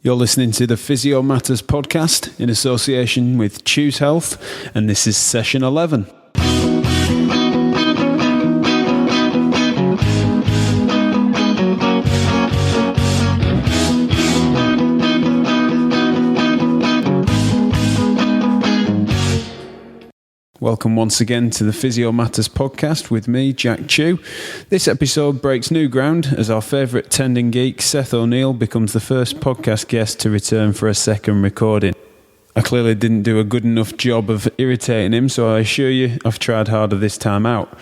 You're listening to the Physio Matters podcast in association with Choose Health, and this is session 11. Welcome once again to the Physio Matters podcast with me, Jack Chew. This episode breaks new ground as our favourite tendon geek, Seth O'Neill, becomes the first podcast guest to return for a second recording. I clearly didn't do a good enough job of irritating him, so I assure you I've tried harder this time out.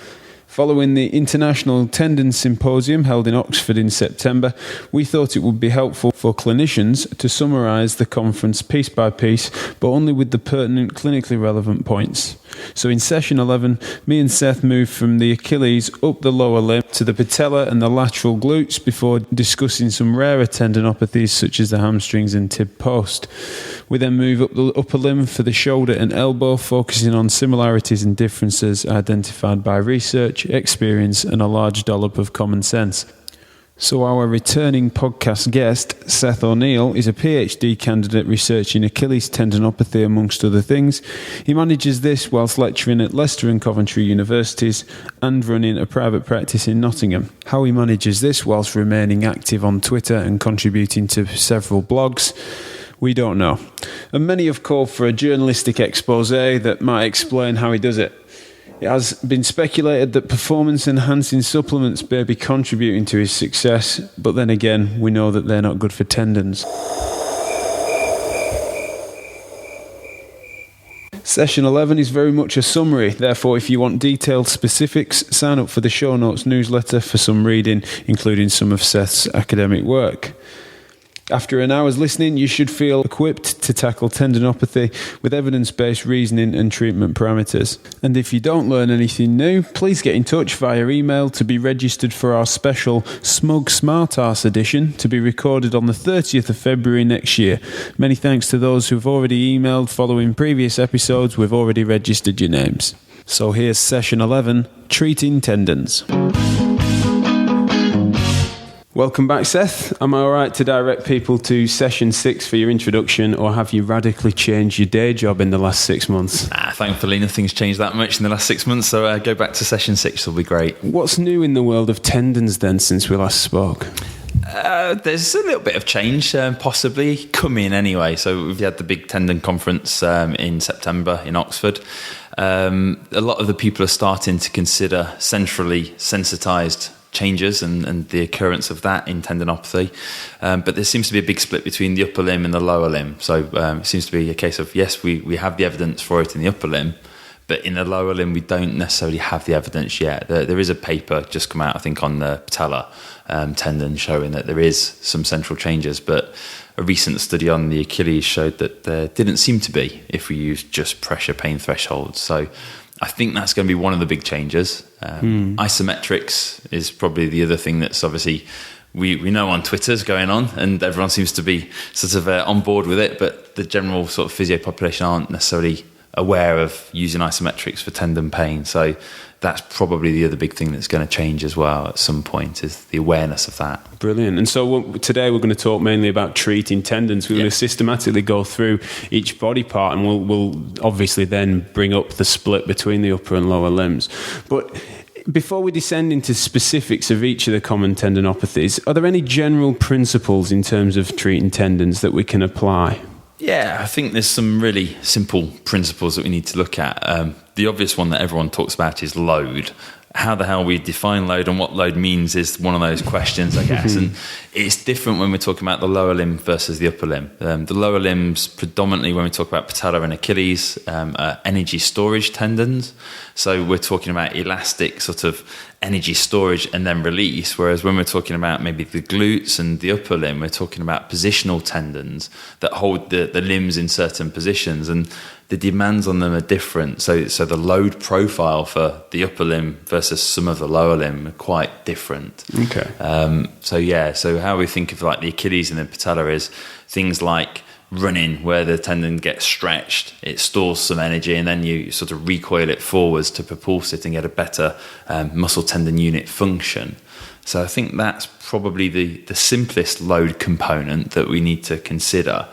Following the International Tendon Symposium held in Oxford in September, we thought it would be helpful for clinicians to summarise the conference piece by piece, but only with the pertinent clinically relevant points. So in session 11, me and Seth moved from the Achilles up the lower limb to the patella and the lateral glutes before discussing some rarer tendinopathies such as the hamstrings and tib post. We then move up the upper limb for the shoulder and elbow, focusing on similarities and differences identified by research, experience and a large dollop of common sense. So our returning podcast guest, Seth O'Neill, is a PhD candidate researching Achilles tendinopathy amongst other things. He manages this whilst lecturing at Leicester and Coventry universities and running a private practice in Nottingham. How he manages this whilst remaining active on Twitter and contributing to several blogs, we don't know. And many have called for a journalistic expose that might explain how he does it. It has been speculated that performance-enhancing supplements may be contributing to his success, but then again, we know that they're not good for tendons. Session 11 is very much a summary, therefore if you want detailed specifics, sign up for the show notes newsletter for some reading, including some of Seth's academic work. After an hour's listening, you should feel equipped to tackle tendinopathy with evidence-based reasoning and treatment parameters. And if you don't learn anything new, please get in touch via email to be registered for our special Smug Smartass edition to be recorded on the 30th of February next year. Many thanks to those who've already emailed following previous episodes. We've already registered your names. So here's session 11, Treating Tendons. Welcome back, Seth. Am I alright to direct people to session 6 for your introduction, or have you radically changed your day job in the last 6 months? Thankfully, nothing's changed that much in the last 6 months, so go back to session 6 will be great. What's new in the world of tendons then since we last spoke? There's a little bit of change, possibly coming anyway. So we've had the big tendon conference in September in Oxford. A lot of the people are starting to consider centrally sensitised changes and the occurrence of that in tendinopathy. But there seems to be a big split between the upper limb and the lower limb. So it seems to be a case of, yes, we have the evidence for it in the upper limb, but in the lower limb, we don't necessarily have the evidence yet. There is a paper just come out, I think, on the patella tendon showing that there is some central changes, but a recent study on the Achilles showed that there didn't seem to be if we used just pressure pain thresholds. So I think that's going to be one of the big changes. Isometrics is probably the other thing that's obviously we know on Twitter's going on, and everyone seems to be sort of on board with it, but the general sort of physio population aren't necessarily aware of using isometrics for tendon pain. So that's probably the other big thing that's going to change as well at some point, is the awareness of that. Brilliant. And so today we're going to talk mainly about treating tendons. We're going to systematically go through each body part, and we'll obviously then bring up the split between the upper and lower limbs. But before we descend into specifics of each of the common tendinopathies, are there any general principles in terms of treating tendons that we can apply? Yeah, I think there's some really simple principles that we need to look at. The obvious one that everyone talks about is load. How the hell we define load and what load means is one of those questions, I guess. And it's different when we're talking about the lower limb versus the upper limb. The lower limbs, predominantly when we talk about patella and Achilles, are energy storage tendons. So we're talking about elastic sort of energy storage and then release, whereas when we're talking about maybe the glutes and the upper limb, we're talking about positional tendons that hold the limbs in certain positions, and the demands on them are different. So the load profile for the upper limb versus some of the lower limb are quite different. Okay. So how we think of like the Achilles and the patella is things like running, where the tendon gets stretched, it stores some energy, and then you sort of recoil it forwards to propulse it and get a better muscle tendon unit function. So I think that's probably the simplest load component that we need to consider.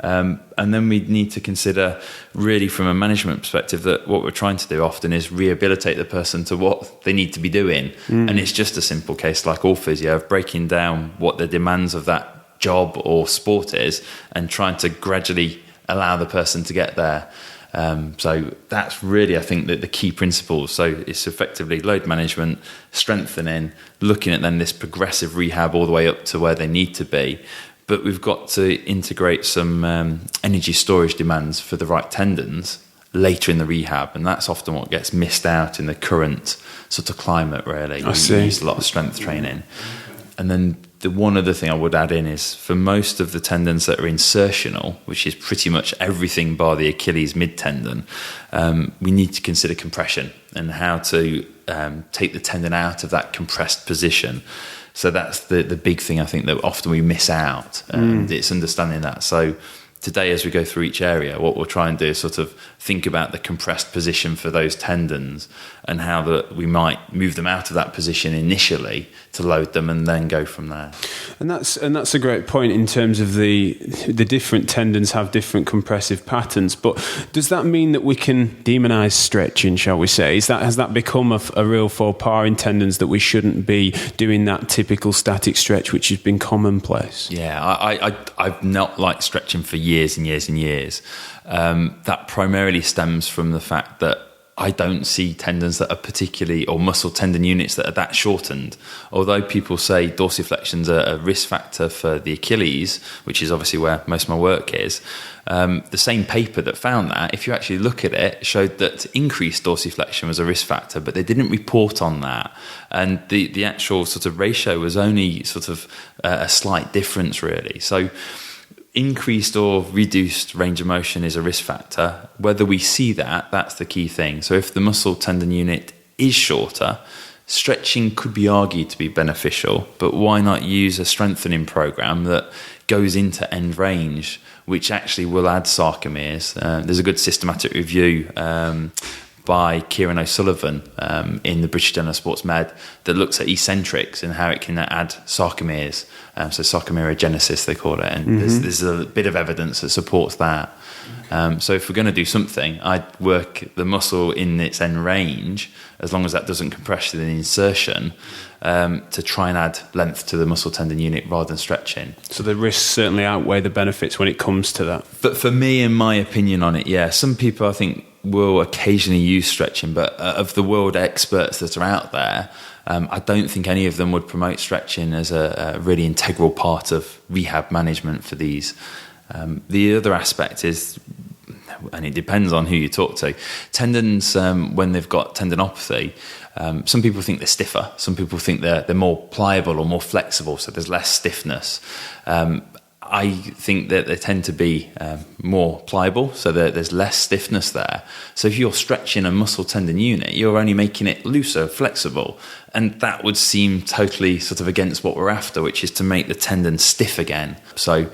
And then we need to consider, really from a management perspective, that what we're trying to do often is rehabilitate the person to what they need to be doing. And it's just a simple case, like all physio, of breaking down what the demands of that job or sport is and trying to gradually allow the person to get there. So that's really, I think, the key principles. So it's effectively load management, strengthening, looking at then this progressive rehab all the way up to where they need to be. But we've got to integrate some energy storage demands for the right tendons later in the rehab. And that's often what gets missed out in the current sort of climate, really. We use a lot of strength training. And then the one other thing I would add in is, for most of the tendons that are insertional, which is pretty much everything bar the Achilles mid-tendon, we need to consider compression and how to take the tendon out of that compressed position. So that's the big thing, I think, that often we miss out. And it's understanding that. So today, as we go through each area, what we'll try and do is sort of think about the compressed position for those tendons and how we might move them out of that position initially to load them and then go from there. And that's a great point in terms of the different tendons have different compressive patterns. But does that mean that we can demonise stretching, shall we say? Has that become a real faux pas in tendons, that we shouldn't be doing that typical static stretch which has been commonplace? Yeah, I've not liked stretching for years and years and years. That primarily stems from the fact that I don't see tendons that are particularly, or muscle tendon units that are that shortened. Although people say dorsiflexion's a risk factor for the Achilles, which is obviously where most of my work is, the same paper that found that, if you actually look at it, showed that increased dorsiflexion was a risk factor, but they didn't report on that. And the actual sort of ratio was only sort of a slight difference, really. So increased or reduced range of motion is a risk factor. Whether we see that, that's the key thing. So if the muscle tendon unit is shorter, stretching could be argued to be beneficial, but why not use a strengthening program that goes into end range, which actually will add sarcomeres? There's a good systematic review by Kieran O'Sullivan in the British Journal of Sports Med that looks at eccentrics and how it can add sarcomeres. So sarcomerogenesis, they call it. And there's a bit of evidence that supports that. So if we're going to do something, I'd work the muscle in its end range, as long as that doesn't compress the insertion, to try and add length to the muscle tendon unit rather than stretching. So the risks certainly outweigh the benefits when it comes to that. But for me, in my opinion on it, yeah, some people I think will occasionally use stretching, but of the world experts that are out there, I don't think any of them would promote stretching as a really integral part of rehab management for these. The other aspect is, and it depends on who you talk to, tendons, when they've got tendinopathy, some people think they're stiffer, some people think they're more pliable or more flexible, so there's less stiffness. I think that they tend to be more pliable, so that there's less stiffness there. So if you're stretching a muscle tendon unit, you're only making it looser, flexible, and that would seem totally sort of against what we're after, which is to make the tendon stiff again. So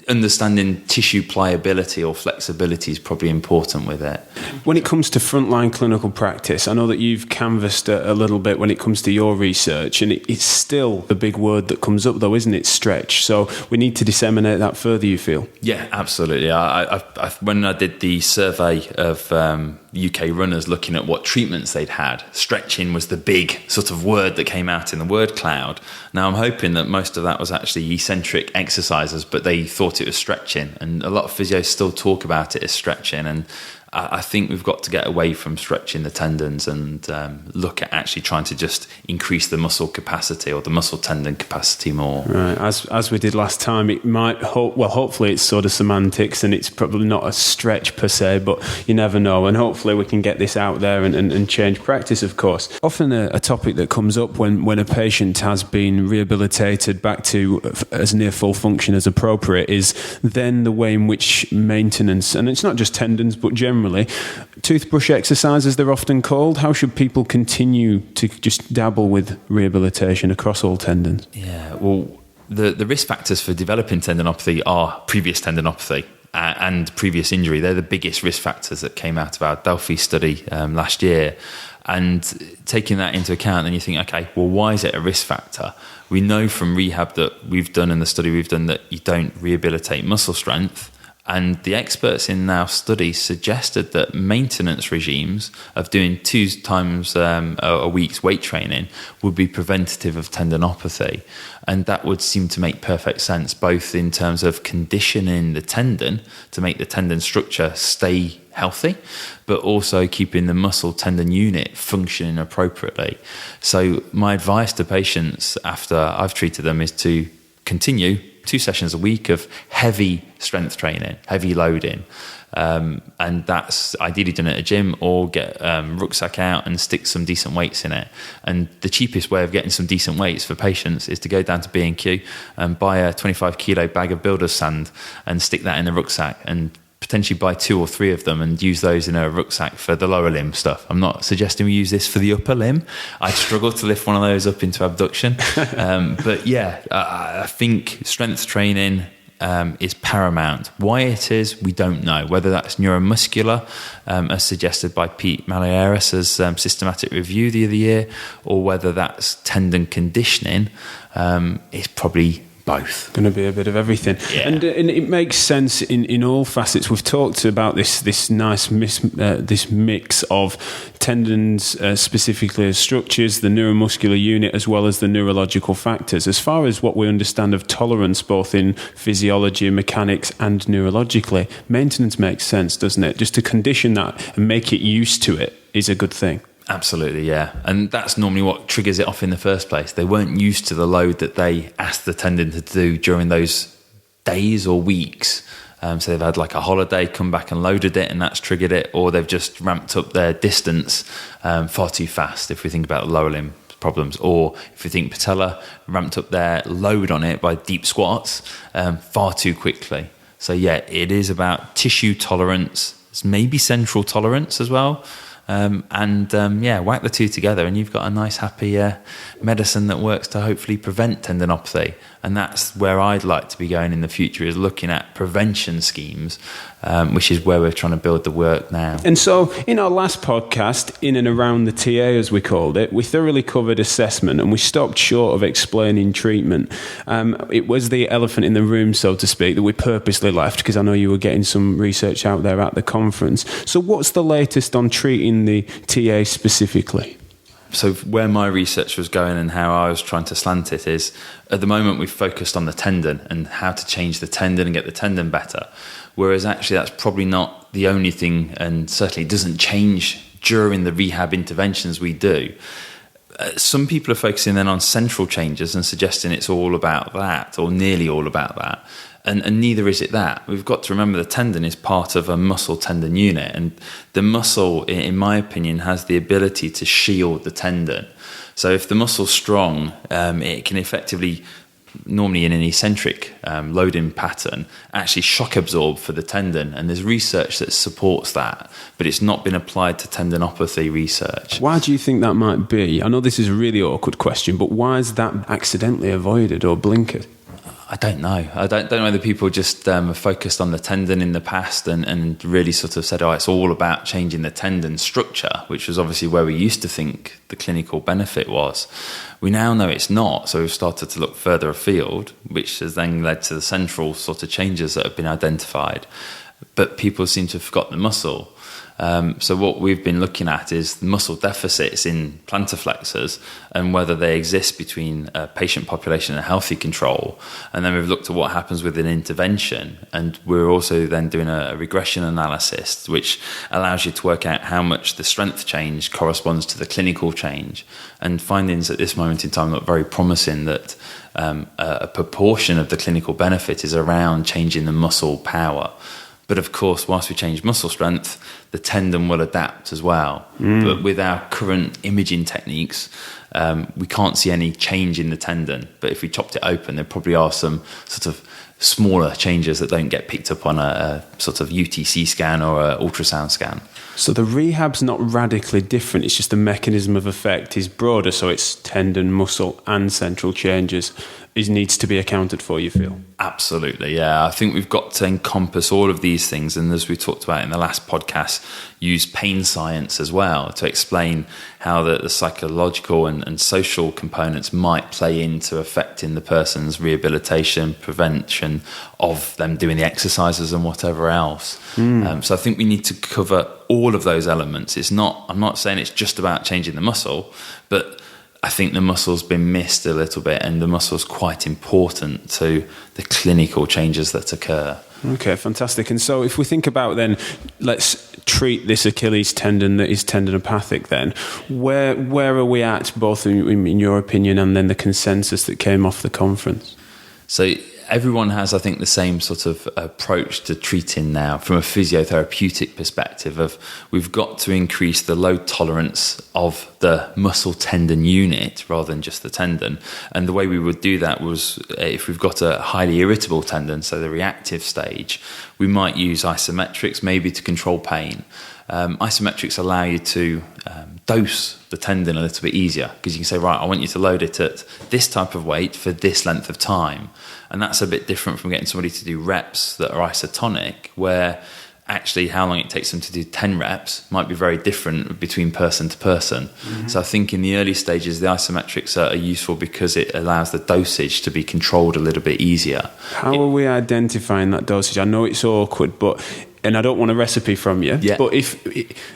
understanding tissue pliability or flexibility is probably important with it. When it comes to frontline clinical practice, I know that you've canvassed a little bit when it comes to your research, and it's still the big word that comes up, though, isn't it? Stretch. So we need to disseminate that further, you feel? Yeah, absolutely. I when I did the survey of UK runners looking at what treatments they'd had, stretching was the big sort of word that came out in the word cloud. Now I'm hoping that most of that was actually eccentric exercises, but they thought it was stretching, and a lot of physios still talk about it as stretching. And I think we've got to get away from stretching the tendons and look at actually trying to just increase the muscle capacity or the muscle tendon capacity more. Right, as we did last time, it might hopefully it's sort of semantics and it's probably not a stretch per se, but you never know, and hopefully we can get this out there and change practice, of course. Often a topic that comes up when a patient has been rehabilitated back to as near full function as appropriate is then the way in which maintenance, and it's not just tendons but generally, toothbrush exercises they're often called. How should people continue to just dabble with rehabilitation across all tendons? Yeah, well, the risk factors for developing tendinopathy are previous tendinopathy and previous injury. They're the biggest risk factors that came out of our Delphi study last year. And taking that into account, then you think, okay, well, why is it a risk factor? We know from rehab that we've done and the study we've done that you don't rehabilitate muscle strength. And the experts in our study suggested that maintenance regimes of doing 2 times a week's weight training would be preventative of tendinopathy. And that would seem to make perfect sense, both in terms of conditioning the tendon to make the tendon structure stay healthy, but also keeping the muscle tendon unit functioning appropriately. So my advice to patients after I've treated them is to continue 2 sessions a week of heavy strength training, heavy loading. And that's ideally done at a gym, or get rucksack out and stick some decent weights in it. And the cheapest way of getting some decent weights for patients is to go down to B&Q and buy a 25 kilo bag of builder's sand and stick that in the rucksack, and potentially buy 2 or 3 of them and use those in a rucksack for the lower limb stuff. I'm not suggesting we use this for the upper limb. I struggle to lift one of those up into abduction. But yeah, I think strength training is paramount. Why it is, we don't know. Whether that's neuromuscular, as suggested by Pete Malieris's systematic review the other year, or whether that's tendon conditioning, it's probably both. Going to be a bit of everything. Yeah. And it makes sense in all facets. We've talked about this nice this mix of tendons, specifically as structures, the neuromuscular unit, as well as the neurological factors. As far as what we understand of tolerance, both in physiology, mechanics, and neurologically, maintenance makes sense, doesn't it? Just to condition that and make it used to it is a good thing. Absolutely, yeah. And that's normally what triggers it off in the first place. They weren't used to the load that they asked the tendon to do during those days or weeks. So they've had like a holiday, come back and loaded it, and that's triggered it, or they've just ramped up their distance far too fast, if we think about lower limb problems. Or if we think patella, ramped up their load on it by deep squats far too quickly. So yeah, it is about tissue tolerance. It's maybe central tolerance as well. Whack the 2 together and you've got a nice happy medicine that works to hopefully prevent tendinopathy. And that's where I'd like to be going in the future, is looking at prevention schemes, which is where we're trying to build the work now. And so in our last podcast, in and around the TA as we called it, we thoroughly covered assessment and we stopped short of explaining treatment. It was the elephant in the room, so to speak, that we purposely left, because I know you were getting some research out there at the conference. So what's the latest on treating the TA specifically? So where my research was going and how I was trying to slant it is, at the moment we've focused on the tendon and how to change the tendon and get the tendon better. Whereas actually that's probably not the only thing, and certainly doesn't change during the rehab interventions we do. Some people are focusing then on central changes and suggesting it's all about that, or nearly all about that. And neither is it that. We've got to remember the tendon is part of a muscle tendon unit, and the muscle, in my opinion, has the ability to shield the tendon. So if the muscle's strong, it can effectively, normally in an eccentric loading pattern, actually shock absorb for the tendon. And there's research that supports that, but it's not been applied to tendinopathy research. Why do you think that might be? I know this is a really awkward question, but why is that accidentally avoided or blinkered? I don't know. I don't know whether people just focused on the tendon in the past and really sort of said, oh, it's all about changing the tendon structure, which was obviously where we used to think the clinical benefit was. We now know it's not, so we've started to look further afield, which has then led to the central sort of changes that have been identified. But people seem to have forgotten the muscle. So what we've been looking at is muscle deficits in plantar flexors and whether they exist between a patient population and a healthy control. And then we've looked at what happens with an intervention. And we're also then doing a regression analysis, which allows you to work out how much the strength change corresponds to the clinical change. And findings at this moment in time look very promising that a proportion of the clinical benefit is around changing the muscle power. But of course, whilst we change muscle strength, the tendon will adapt as well. But with our current imaging techniques, we can't see any change in the tendon. But if we chopped it open, there probably are some sort of smaller changes that don't get picked up on a sort of UTC scan or an ultrasound scan. So the rehab's not radically different, it's just the mechanism of effect is broader, so it's tendon, muscle and central changes. needs to be accounted for, you feel? Absolutely, yeah. I think we've got to encompass all of these things, and as we talked about in the last podcast, use pain science as well to explain how the psychological and social components might play into affecting the person's rehabilitation, prevention of them doing the exercises and whatever else. So I think we need to cover all of those elements. I'm not saying it's just about changing the muscle, but I think the muscle's been missed a little bit, and the muscle's quite important to the clinical changes that occur. Okay, fantastic. And so if we think about then, let's treat this Achilles tendon that is tendinopathic then, where are we at, both in your opinion and then the consensus that came off the conference? So everyone has, I think, the same sort of approach to treating now from a physiotherapeutic perspective of we've got to increase the load tolerance of the muscle tendon unit rather than just the tendon. And the way we would do that was if we've got a highly irritable tendon, so the reactive stage, we might use isometrics maybe to control pain. Isometrics allow you to dose the tendon a little bit easier because you can say, right, I want you to load it at this type of weight for this length of time. And that's a bit different from getting somebody to do reps that are isotonic, where actually how long it takes them to do 10 reps might be very different between person to person. So I think in the early stages, the isometrics are useful because it allows the dosage to be controlled a little bit easier. How are we identifying that dosage? I know it's awkward, and I don't want a recipe from you, but if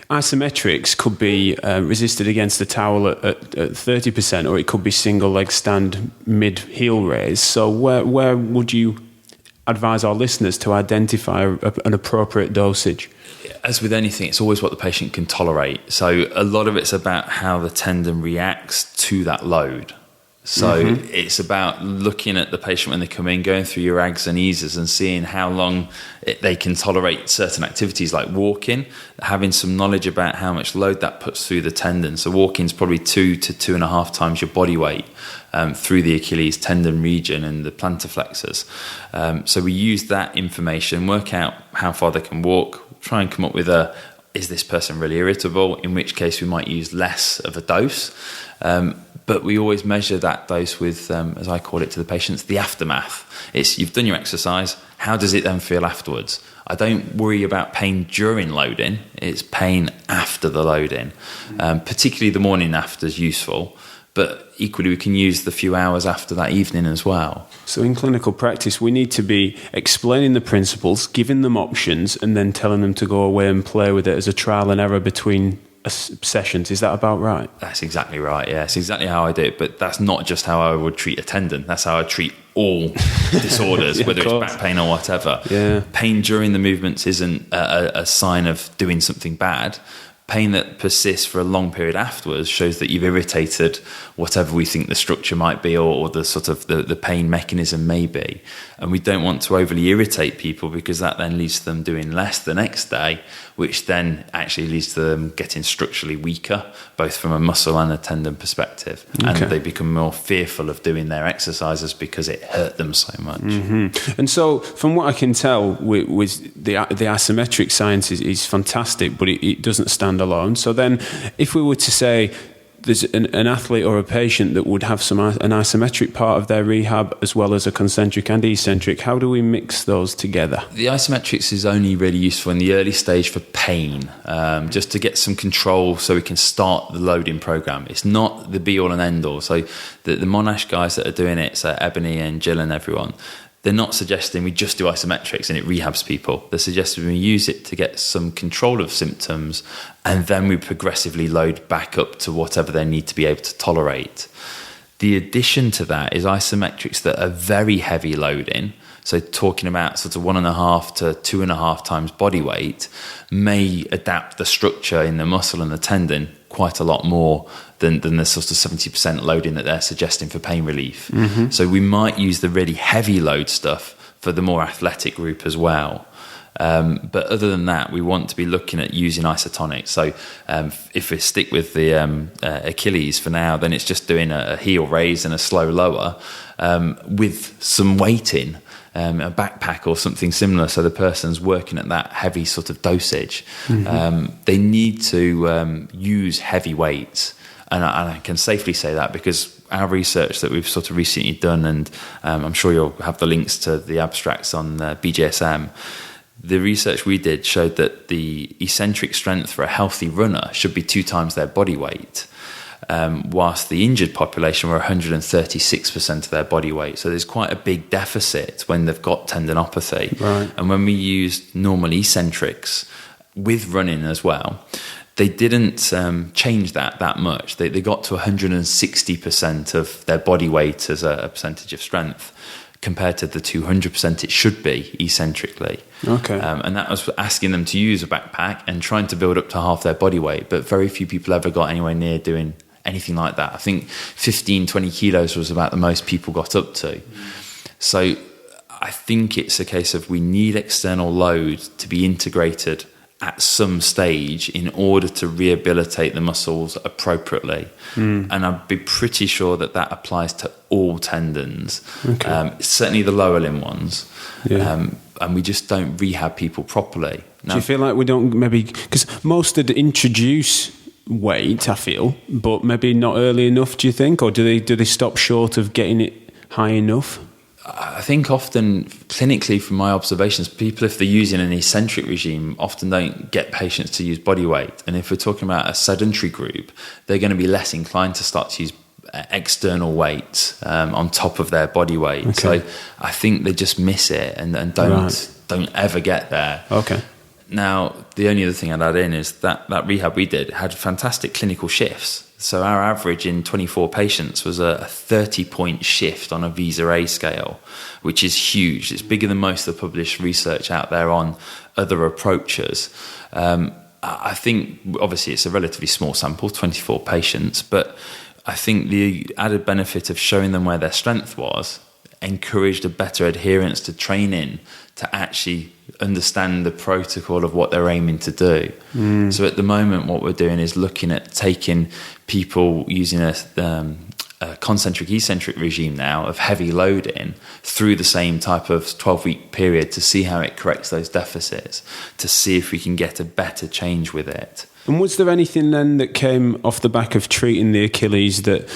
isometrics could be resisted against the towel at 30%, or it could be single leg stand mid heel raise. So where would you advise our listeners to identify an appropriate dosage? As with anything, it's always what the patient can tolerate. So a lot of it's about how the tendon reacts to that load. So it's about looking at the patient when they come in, going through your ags and eases and seeing how long they can tolerate certain activities like walking, having some knowledge about how much load that puts through the tendon. So walking is probably 2 to 2.5 times your body weight through the Achilles tendon region and the plantar flexors. So we use that information, work out how far they can walk, try and come up with is this person really irritable? In which case we might use less of a dose. But we always measure that dose with, as I call it to the patients, the aftermath. It's you've done your exercise, how does it then feel afterwards? I don't worry about pain during loading, it's pain after the loading. Particularly the morning after is useful, but equally we can use the few hours after that evening as well. So in clinical practice, we need to be explaining the principles, giving them options, and then telling them to go away and play with it as a trial and error between sessions. Is that about right? That's exactly right, yeah. It's exactly how I do it, but that's not just how I would treat a tendon. That's how I treat all disorders, whether it's back pain or whatever. Yeah. Pain during the movements isn't a sign of doing something bad. Pain that persists for a long period afterwards shows that you've irritated whatever we think the structure might be or the sort of the pain mechanism may be. And we don't want to overly irritate people because that then leads to them doing less the next day, which then actually leads to them getting structurally weaker, both from a muscle and a tendon perspective. Okay. And they become more fearful of doing their exercises because it hurt them so much. And so from what I can tell with the isometric science is fantastic, but it doesn't stand alone. So then if we were to say there's an athlete or a patient that would have an isometric part of their rehab as well as a concentric and eccentric, how do we mix those together? The isometrics is only really useful in the early stage for pain, just to get some control so we can start the loading program. It's not the be all and end all. So the Monash guys that are doing it, so Ebony and Jill and everyone, they're not suggesting we just do isometrics and it rehabs people. They're suggesting we use it to get some control of symptoms and then we progressively load back up to whatever they need to be able to tolerate. The addition to that is isometrics that are very heavy loading. So talking about sort of 1.5 to 2.5 times body weight may adapt the structure in the muscle and the tendon quite a lot more than the sort of 70% loading that they're suggesting for pain relief. So we might use the really heavy load stuff for the more athletic group as well. But other than that, we want to be looking at using isotonics. So if we stick with the Achilles for now, then it's just doing a heel raise and a slow lower with some weighting. A backpack or something similar, so the person's working at that heavy sort of dosage. They need to use heavy weights, and I can safely say that because our research that we've sort of recently done, and I'm sure you'll have the links to the abstracts on BJSM. The research we did showed that the eccentric strength for a healthy runner should be 2 times their body weight, whilst the injured population were 136% of their body weight. So there's quite a big deficit when they've got tendinopathy. Right. And when we used normal eccentrics with running as well, they didn't change that much. They got to 160% of their body weight as a percentage of strength, compared to the 200% it should be eccentrically. Okay. And that was asking them to use a backpack and trying to build up to half their body weight, but very few people ever got anywhere near doing anything like that. I think 15, 20 kilos was about the most people got up to. So I think it's a case of we need external load to be integrated at some stage in order to rehabilitate the muscles appropriately. And I'd be pretty sure that applies to all tendons, certainly the lower limb ones. And we just don't rehab people properly. Now, do you feel like we don't, maybe, because most would introduce weight, I feel, but maybe not early enough, do you think? Or do they stop short of getting it high enough? I think often, clinically, from my observations, people, if they're using an eccentric regime, often don't get patients to use body weight. And if we're talking about a sedentary group, they're going to be less inclined to start to use external weights on top of their body weight. Okay. So I think they just miss it and don't ever get there. Okay. Now, the only other thing I'd add in is that rehab we did had fantastic clinical shifts. So our average in 24 patients was a 30-point shift on a Visa A scale, which is huge. It's bigger than most of the published research out there on other approaches. I think, obviously, it's a relatively small sample, 24 patients, but I think the added benefit of showing them where their strength was encouraged a better adherence to training to actually understand the protocol of what they're aiming to do. So at the moment, what we're doing is looking at taking people using a concentric-eccentric regime now of heavy loading through the same type of 12-week period to see how it corrects those deficits, to see if we can get a better change with it. And was there anything then that came off the back of treating the Achilles that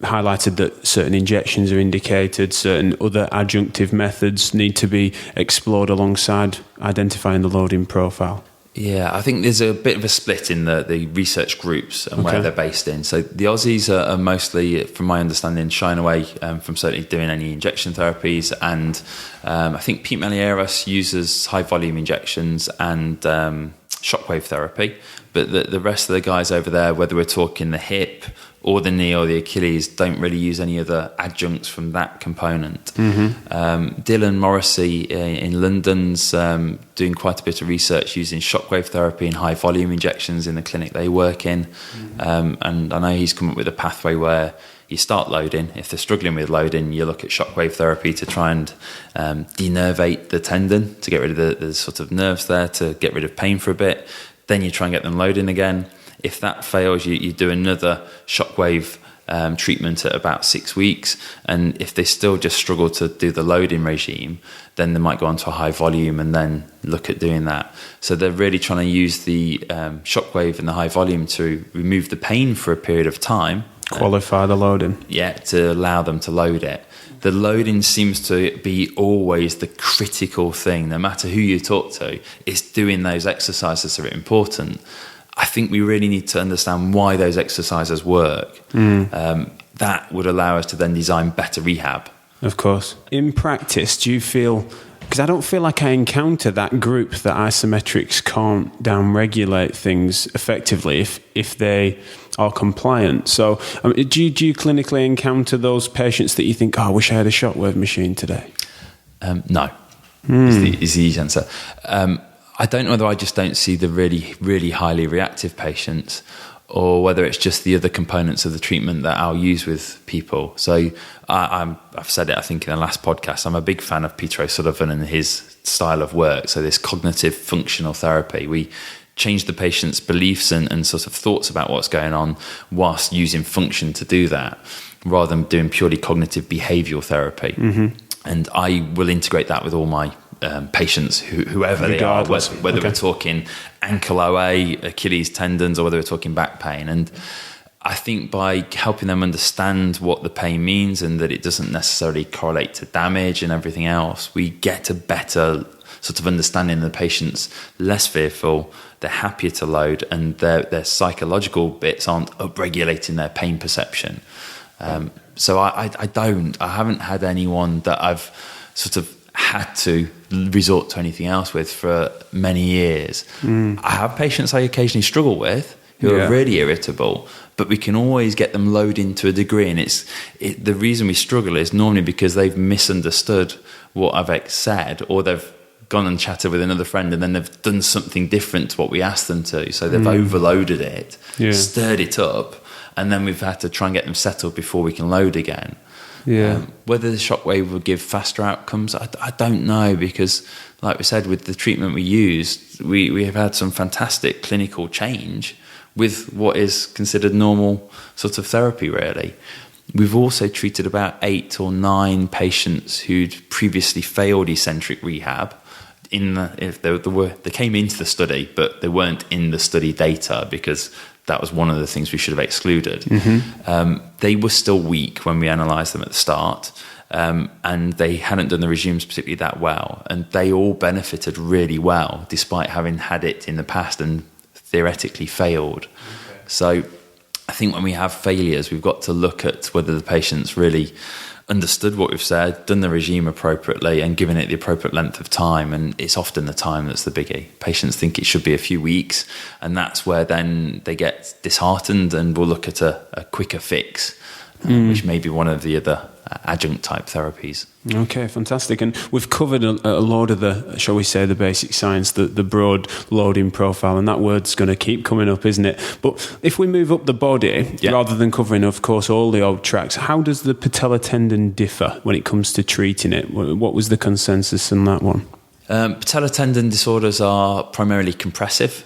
highlighted that certain injections are indicated, certain other adjunctive methods need to be explored alongside identifying the loading profile? Yeah, I think there's a bit of a split in the research groups and where they're based in. So the Aussies are mostly, from my understanding, shying away from certainly doing any injection therapies. And I think Pete Melieros uses high volume injections and shockwave therapy. But the rest of the guys over there, whether we're talking the hip or the knee or the Achilles, don't really use any other adjuncts from that component. Dylan Morrissey in London's doing quite a bit of research using shockwave therapy and high volume injections in the clinic they work in. And I know he's come up with a pathway where you start loading. If they're struggling with loading, you look at shockwave therapy to try and denervate the tendon, to get rid of the sort of nerves there, to get rid of pain for a bit. Then you try and get them loading again. If that fails, you do another shockwave treatment at about 6 weeks. And if they still just struggle to do the loading regime, then they might go on to a high volume and then look at doing that. So they're really trying to use the shockwave and the high volume to remove the pain for a period of time. Qualify the loading. Yeah, to allow them to load it. The loading seems to be always the critical thing, no matter who you talk to. It's doing those exercises that are important. I think we really need to understand why those exercises work. That would allow us to then design better rehab. Of course. In practice, do you feel, because I don't feel like I encounter that group that isometrics can't down-regulate things effectively if they are compliant. So do you clinically encounter those patients that you think, I wish I had a shockwave machine today? No, is the easy answer. I don't know whether I just don't see the really, really highly reactive patients, or whether it's just the other components of the treatment that I'll use with people. So I've said it, I think, in the last podcast, I'm a big fan of Peter O'Sullivan and his style of work. So this cognitive functional therapy, we change the patient's beliefs and sort of thoughts about what's going on whilst using function to do that, rather than doing purely cognitive behavioural therapy. And I will integrate that with all my patients, whoever regardless, they are, whether we're talking ankle OA, Achilles tendons, or whether we're talking back pain. And I think by helping them understand what the pain means and that it doesn't necessarily correlate to damage and everything else, we get a better sort of understanding of the patient's less fearful, they're happier to load, and their psychological bits aren't upregulating their pain perception. So I haven't had anyone that I've sort of had to resort to anything else with for many years. I have patients I occasionally struggle with who are really irritable, but we can always get them loading to a degree. And the reason we struggle is normally because they've misunderstood what I've said, or they've gone and chatted with another friend and then they've done something different to what we asked them to. So they've overloaded it, stirred it up, and then we've had to try and get them settled before we can load again. Whether the shockwave will give faster outcomes, I don't know, because like we said, with the treatment we used, we have had some fantastic clinical change with what is considered normal sort of therapy, really. We've also treated about 8 or 9 patients who'd previously failed eccentric rehab. They came into the study, but they weren't in the study data because that was one of the things we should have excluded. They were still weak when we analysed them at the start, and they hadn't done the regimes particularly that well. And they all benefited really well, despite having had it in the past and theoretically failed. So I think when we have failures, we've got to look at whether the patient's really understood what we've said, done the regime appropriately, and given it the appropriate length of time. And it's often the time that's the biggie. Patients think it should be a few weeks, and that's where then they get disheartened, and we'll look at a quicker fix, which may be one of the other adjunct type therapies. Okay, fantastic. And we've covered a lot of the, shall we say, the basic science, the broad loading profile, and that word's going to keep coming up, isn't it? But if we move up the body, rather than covering, of course, all the old tracks, how does the patellar tendon differ when it comes to treating it? What was the consensus on that one? Patellar tendon disorders are primarily compressive,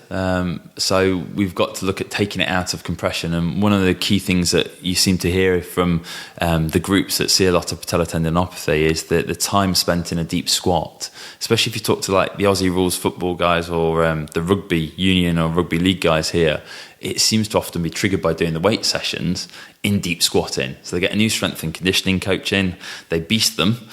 so we've got to look at taking it out of compression. And one of the key things that you seem to hear from the groups that see a lot of patellar tendinopathy is that the time spent in a deep squat, especially if you talk to like the Aussie rules football guys or the rugby union or rugby league guys here, it seems to often be triggered by doing the weight sessions in deep squatting. So they get a new strength and conditioning coach in, they beast them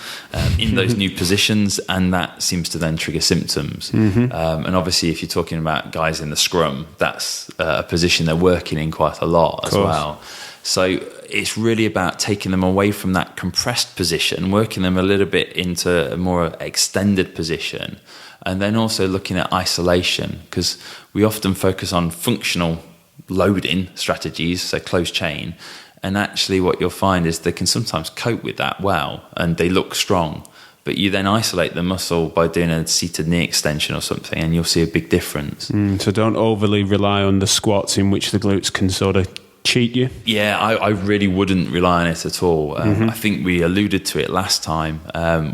in those new positions, and that seems to then trigger symptoms. And obviously if you're talking about guys in the scrum, that's a position they're working in quite a lot as well. So it's really about taking them away from that compressed position, working them a little bit into a more extended position, and then also looking at isolation, because we often focus on functional loading strategies, so closed chain, and actually what you'll find is they can sometimes cope with that well and they look strong, but you then isolate the muscle by doing a seated knee extension or something, and you'll see a big difference. So don't overly rely on the squats, in which the glutes can sort of cheat you. Yeah, I really wouldn't rely on it at all. I think we alluded to it last time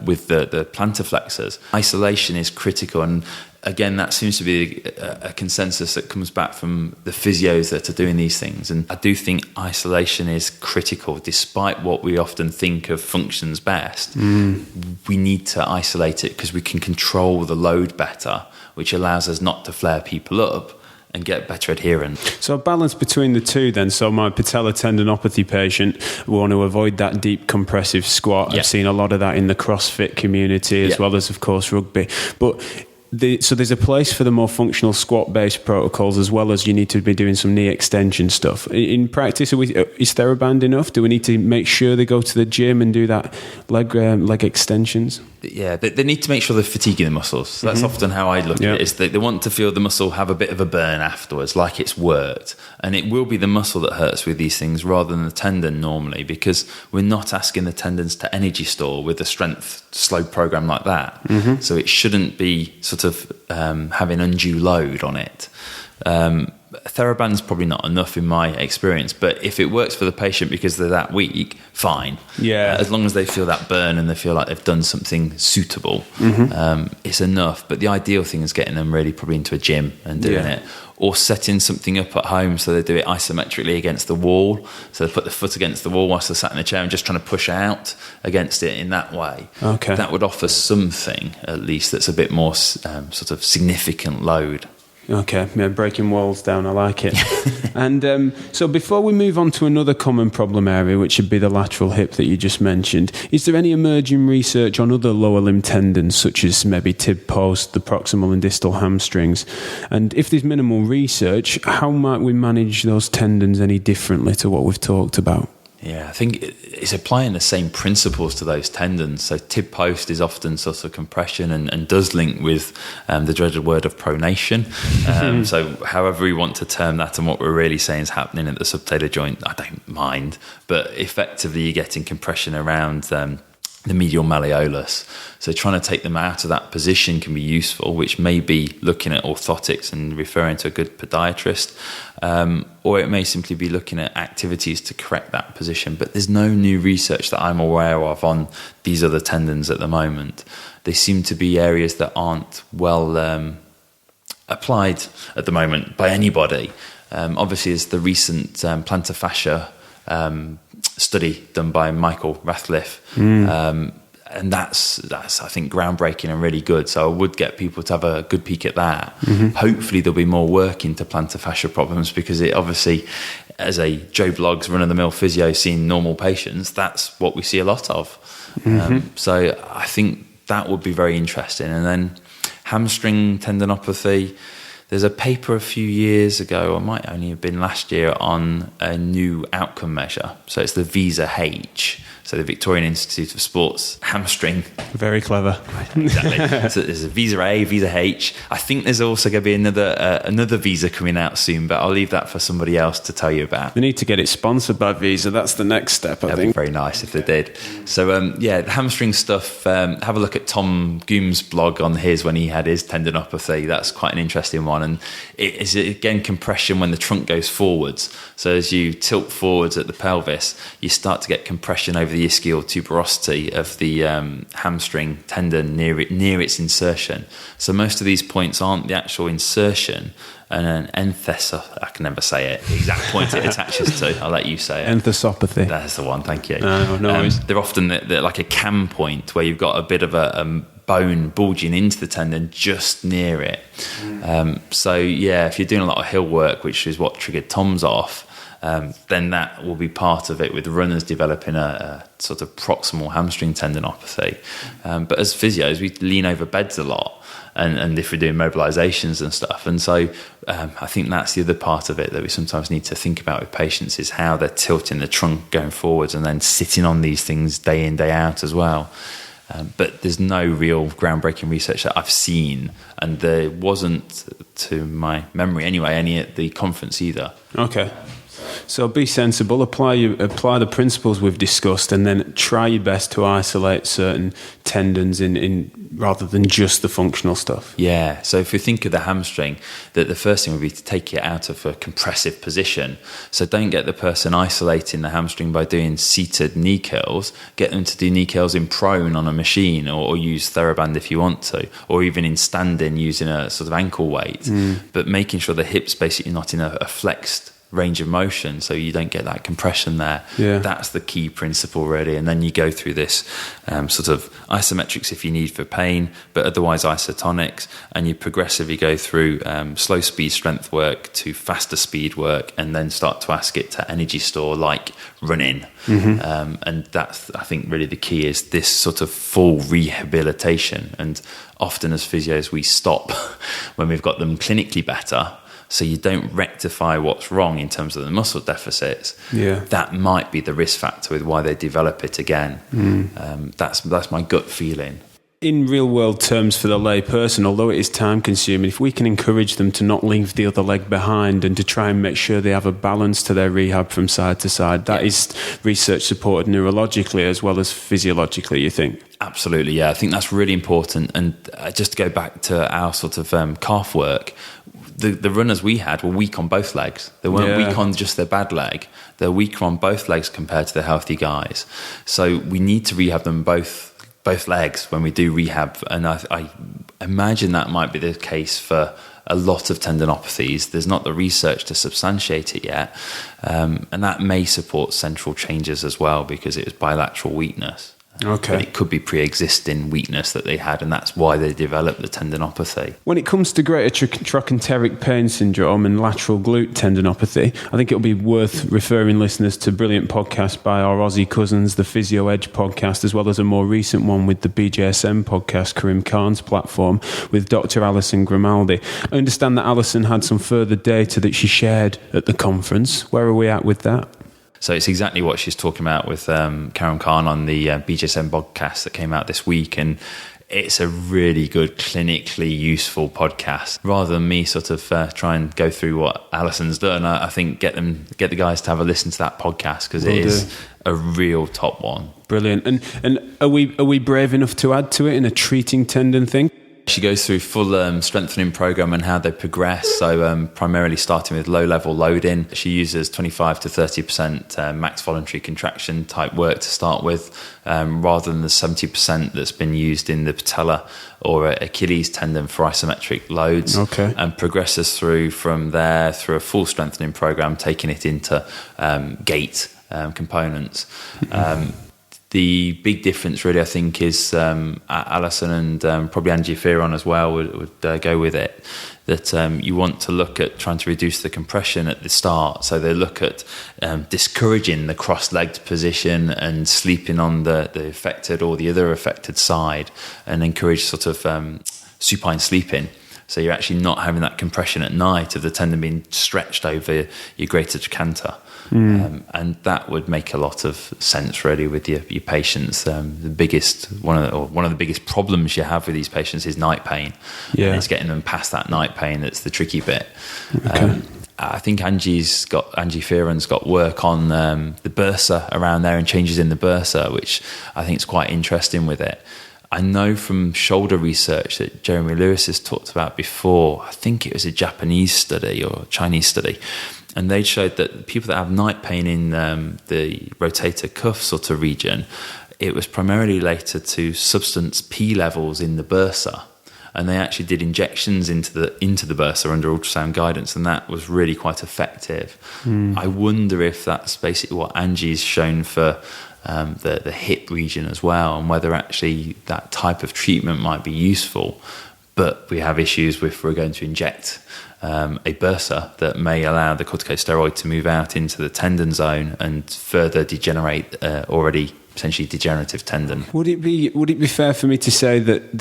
with the plantar flexors. Isolation is critical, and again, that seems to be a consensus that comes back from the physios that are doing these things. And I do think isolation is critical, despite what we often think of functions best. We need to isolate it because we can control the load better, which allows us not to flare people up and get better adherence. So a balance between the two then. So my patellar tendinopathy patient, we want to avoid that deep compressive squat. I've seen a lot of that in the CrossFit community as well as, of course, rugby. But so there's a place for the more functional squat-based protocols, as well as you need to be doing some knee extension stuff. In practice, is TheraBand enough? Do we need to make sure they go to the gym and do that leg extensions? Yeah, they need to make sure they're fatiguing the muscles. So that's often how I look at it, is they want to feel the muscle have a bit of a burn afterwards, like it's worked. And it will be the muscle that hurts with these things rather than the tendon normally, because we're not asking the tendons to energy store with a strength slow program like that. So it shouldn't be sort of having undue load on it. TheraBand's probably not enough in my experience, but if it works for the patient because they're that weak, fine. As long as they feel that burn and they feel like they've done something suitable, it's enough. But the ideal thing is getting them really probably into a gym and doing it, or setting something up at home so they do it isometrically against the wall. So they put the foot against the wall whilst they're sat in a chair and just trying to push out against it in that way. That would offer something, at least, that's a bit more sort of significant load. Okay, yeah, breaking walls down, I like it. And so before we move on to another common problem area, which would be the lateral hip that you just mentioned, is there any emerging research on other lower limb tendons, such as maybe tib post, the proximal and distal hamstrings? And if there's minimal research, how might we manage those tendons any differently to what we've talked about? Yeah, I think it's applying the same principles to those tendons. So tib post is often sort of compression and does link with the dreaded word of pronation. So however we want to term that, and what we're really saying is happening at the subtalar joint, I don't mind. But effectively you're getting compression around the medial malleolus. So trying to take them out of that position can be useful, which may be looking at orthotics and referring to a good podiatrist, or it may simply be looking at activities to correct that position. But there's no new research that I'm aware of on these other tendons at the moment. They seem to be areas that aren't well applied at the moment by anybody. Obviously, it's the recent plantar fascia study done by Michael Rathliff, and that's I think groundbreaking and really good. So I would get people to have a good peek at that. Hopefully there'll be more work into plantar fascia problems, because it obviously, as a Joe Bloggs run-of-the-mill physio seeing normal patients, that's what we see a lot of. So I think that would be very interesting. And then hamstring tendinopathy, there's a paper a few years ago, or might only have been last year, on a new outcome measure. So it's the VISA-H, so the Victorian Institute of Sports hamstring. Very clever. Exactly. So there's a VISA-A, VISA-H. I think there's also going to be another Visa coming out soon, but I'll leave that for somebody else to tell you about. We need to get it sponsored by Visa. That's the next step, I think. That'd be very nice if they did. So, the hamstring stuff, have a look at Tom Goom's blog on his when he had his tendinopathy. That's quite an interesting one. And it is, again, compression when the trunk goes forwards. So as you tilt forwards at the pelvis, you start to get compression over the ischial tuberosity of the hamstring tendon near its insertion. So most of these points aren't the actual insertion, and an I can never say it, the exact point it attaches to. I'll let you say it. Enthesopathy. That's the one, thank you. No worries. They're often they're like a cam point, where you've got a bit of a bone bulging into the tendon just near it. So yeah, if you're doing a lot of hill work, which is what triggered Tom's off, then that will be part of it, with runners developing a sort of proximal hamstring tendinopathy. But as physios, we lean over beds a lot, and if we're doing mobilizations and stuff. And so I think that's the other part of it that we sometimes need to think about with patients, is how they're tilting the trunk going forwards and then sitting on these things day in, day out as well. But there's no real groundbreaking research that I've seen, and there wasn't, to my memory anyway, any at the conference either. Okay. So be sensible, apply the principles we've discussed, and then try your best to isolate certain tendons in rather than just the functional stuff. Yeah, so if you think of the hamstring, that the first thing would be to take it out of a compressive position. So don't get the person isolating the hamstring by doing seated knee curls. Get them to do knee curls in prone on a machine, or use TheraBand if you want to, or even in standing using a sort of ankle weight. But making sure the hip's basically not in a flexed range of motion, so you don't get that compression there. That's the key principle really. And then you go through this sort of isometrics if you need for pain, but otherwise isotonics, and you progressively go through slow speed strength work to faster speed work, and then start to ask it to energy store like running. And that's, I think, really the key, is this sort of full rehabilitation. And often as physios we stop when we've got them clinically better, so you don't rectify what's wrong in terms of the muscle deficits. That might be the risk factor with why they develop it again. That's my gut feeling. In real world terms, for the lay person, although it is time consuming, if we can encourage them to not leave the other leg behind and to try and make sure they have a balance to their rehab from side to side, that is research supported neurologically as well as physiologically, you think? Absolutely, yeah. I think that's really important. And just to go back to our sort of calf work, the runners we had were weak on both legs. They weren't weak on just their bad leg. They're weaker on both legs compared to the healthy guys. So we need to rehab them both legs when we do rehab. And I imagine that might be the case for a lot of tendinopathies. There's not the research to substantiate it yet. And that may support central changes as well, because it was bilateral weakness. Okay. But it could be pre-existing weakness that they had, and that's why they developed the tendinopathy. When it comes to greater trochanteric pain syndrome and lateral glute tendinopathy, I think it'll be worth referring listeners to brilliant podcasts by our Aussie cousins, the Physio Edge podcast, as well as a more recent one with the BJSM podcast, Karim Khan's platform, with Dr. Alison Grimaldi. I understand that Alison had some further data that she shared at the conference. Where are we at with that? So it's exactly what she's talking about with Karim Khan on the BJSM podcast that came out this week, and it's a really good, clinically useful podcast. Rather than me sort of try and go through what Alison's done, I think get the guys to have a listen to that podcast, because it is a real top one. Brilliant. And are we brave enough to add to it in a treating tendon thing? She goes through full strengthening program and how they progress. So primarily starting with low-level loading. She uses 25 to 30% max voluntary contraction type work to start with, rather than the 70% that's been used in the patella or Achilles tendon for isometric loads. Okay. And progresses through from there through a full strengthening program, taking it into gait components. The big difference, really, I think, is Alison and probably Angie Fearon as well would go with it, that you want to look at trying to reduce the compression at the start. So they look at discouraging the cross-legged position and sleeping on the affected or the other affected side, and encourage sort of supine sleeping. So you're actually not having that compression at night of the tendon being stretched over your greater trochanter. And that would make a lot of sense, really, with your patients. One of the biggest problems you have with these patients is night pain. Yeah. And it's getting them past that night pain that's the tricky bit. Okay. I think Angie Fearon's got work on the bursa around there and changes in the bursa, which I think is quite interesting with it. I know from shoulder research that Jeremy Lewis has talked about before. I think it was a Japanese study or Chinese study, and they showed that people that have night pain in the rotator cuff sort of region, it was primarily related to substance P levels in the bursa, and they actually did injections into the bursa under ultrasound guidance, and that was really quite effective. I wonder if that's basically what Angie's shown for the hip region as well, and whether actually that type of treatment might be useful. But we have issues if we're going to inject a bursa that may allow the corticosteroid to move out into the tendon zone and further degenerate already potentially degenerative tendon. Would it be fair for me to say that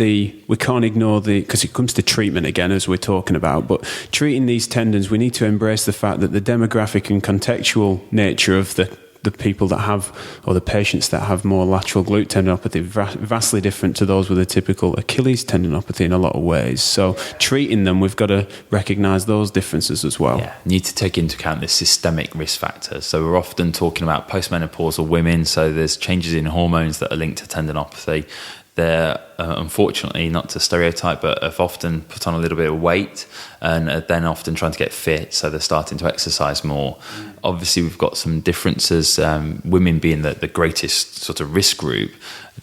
we can't ignore because it comes to treatment again, as we're talking about, but treating these tendons, we need to embrace the fact that the demographic and contextual nature of the people that have, or the patients that have more lateral glute tendinopathy, vastly different to those with a typical Achilles tendinopathy in a lot of ways. So treating them, we've got to recognise those differences as well. Yeah, need to take into account the systemic risk factors. So we're often talking about postmenopausal women, so there's changes in hormones that are linked to tendinopathy. They're unfortunately, not to stereotype, but have often put on a little bit of weight and are then often trying to get fit, so they're starting to exercise more. Obviously, we've got some differences, women being the greatest sort of risk group,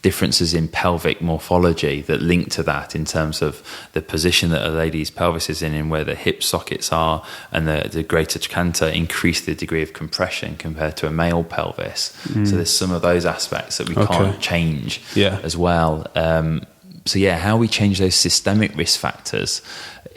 differences in pelvic morphology that link to that in terms of the position that a lady's pelvis is in and where the hip sockets are, and the greater trochanter increase the degree of compression compared to a male pelvis. So there's some of those aspects that we can't change as well. So how we change those systemic risk factors,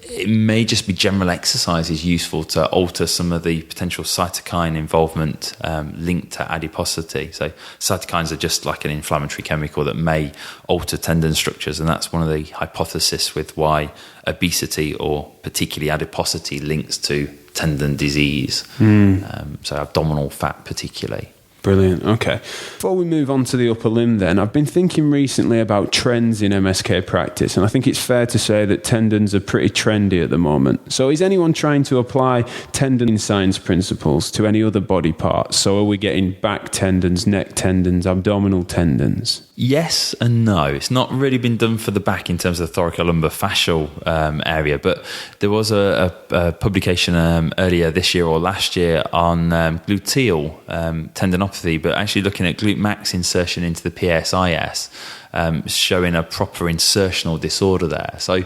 it may just be general exercise is useful to alter some of the potential cytokine involvement linked to adiposity. So cytokines are just like an inflammatory chemical that may alter tendon structures, and that's one of the hypotheses with why obesity or particularly adiposity links to tendon disease. So abdominal fat particularly. Brilliant. Okay. Before we move on to the upper limb then, I've been thinking recently about trends in MSK practice, and I think it's fair to say that tendons are pretty trendy at the moment. So is anyone trying to apply tendon science principles to any other body parts? So are we getting back tendons, neck tendons, abdominal tendons? Yes and no. It's not really been done for the back in terms of the thoracolumbar-fascial area, but there was a publication earlier this year or last year on gluteal tendinopathy, but actually looking at glute max insertion into the PSIS showing a proper insertional disorder there. So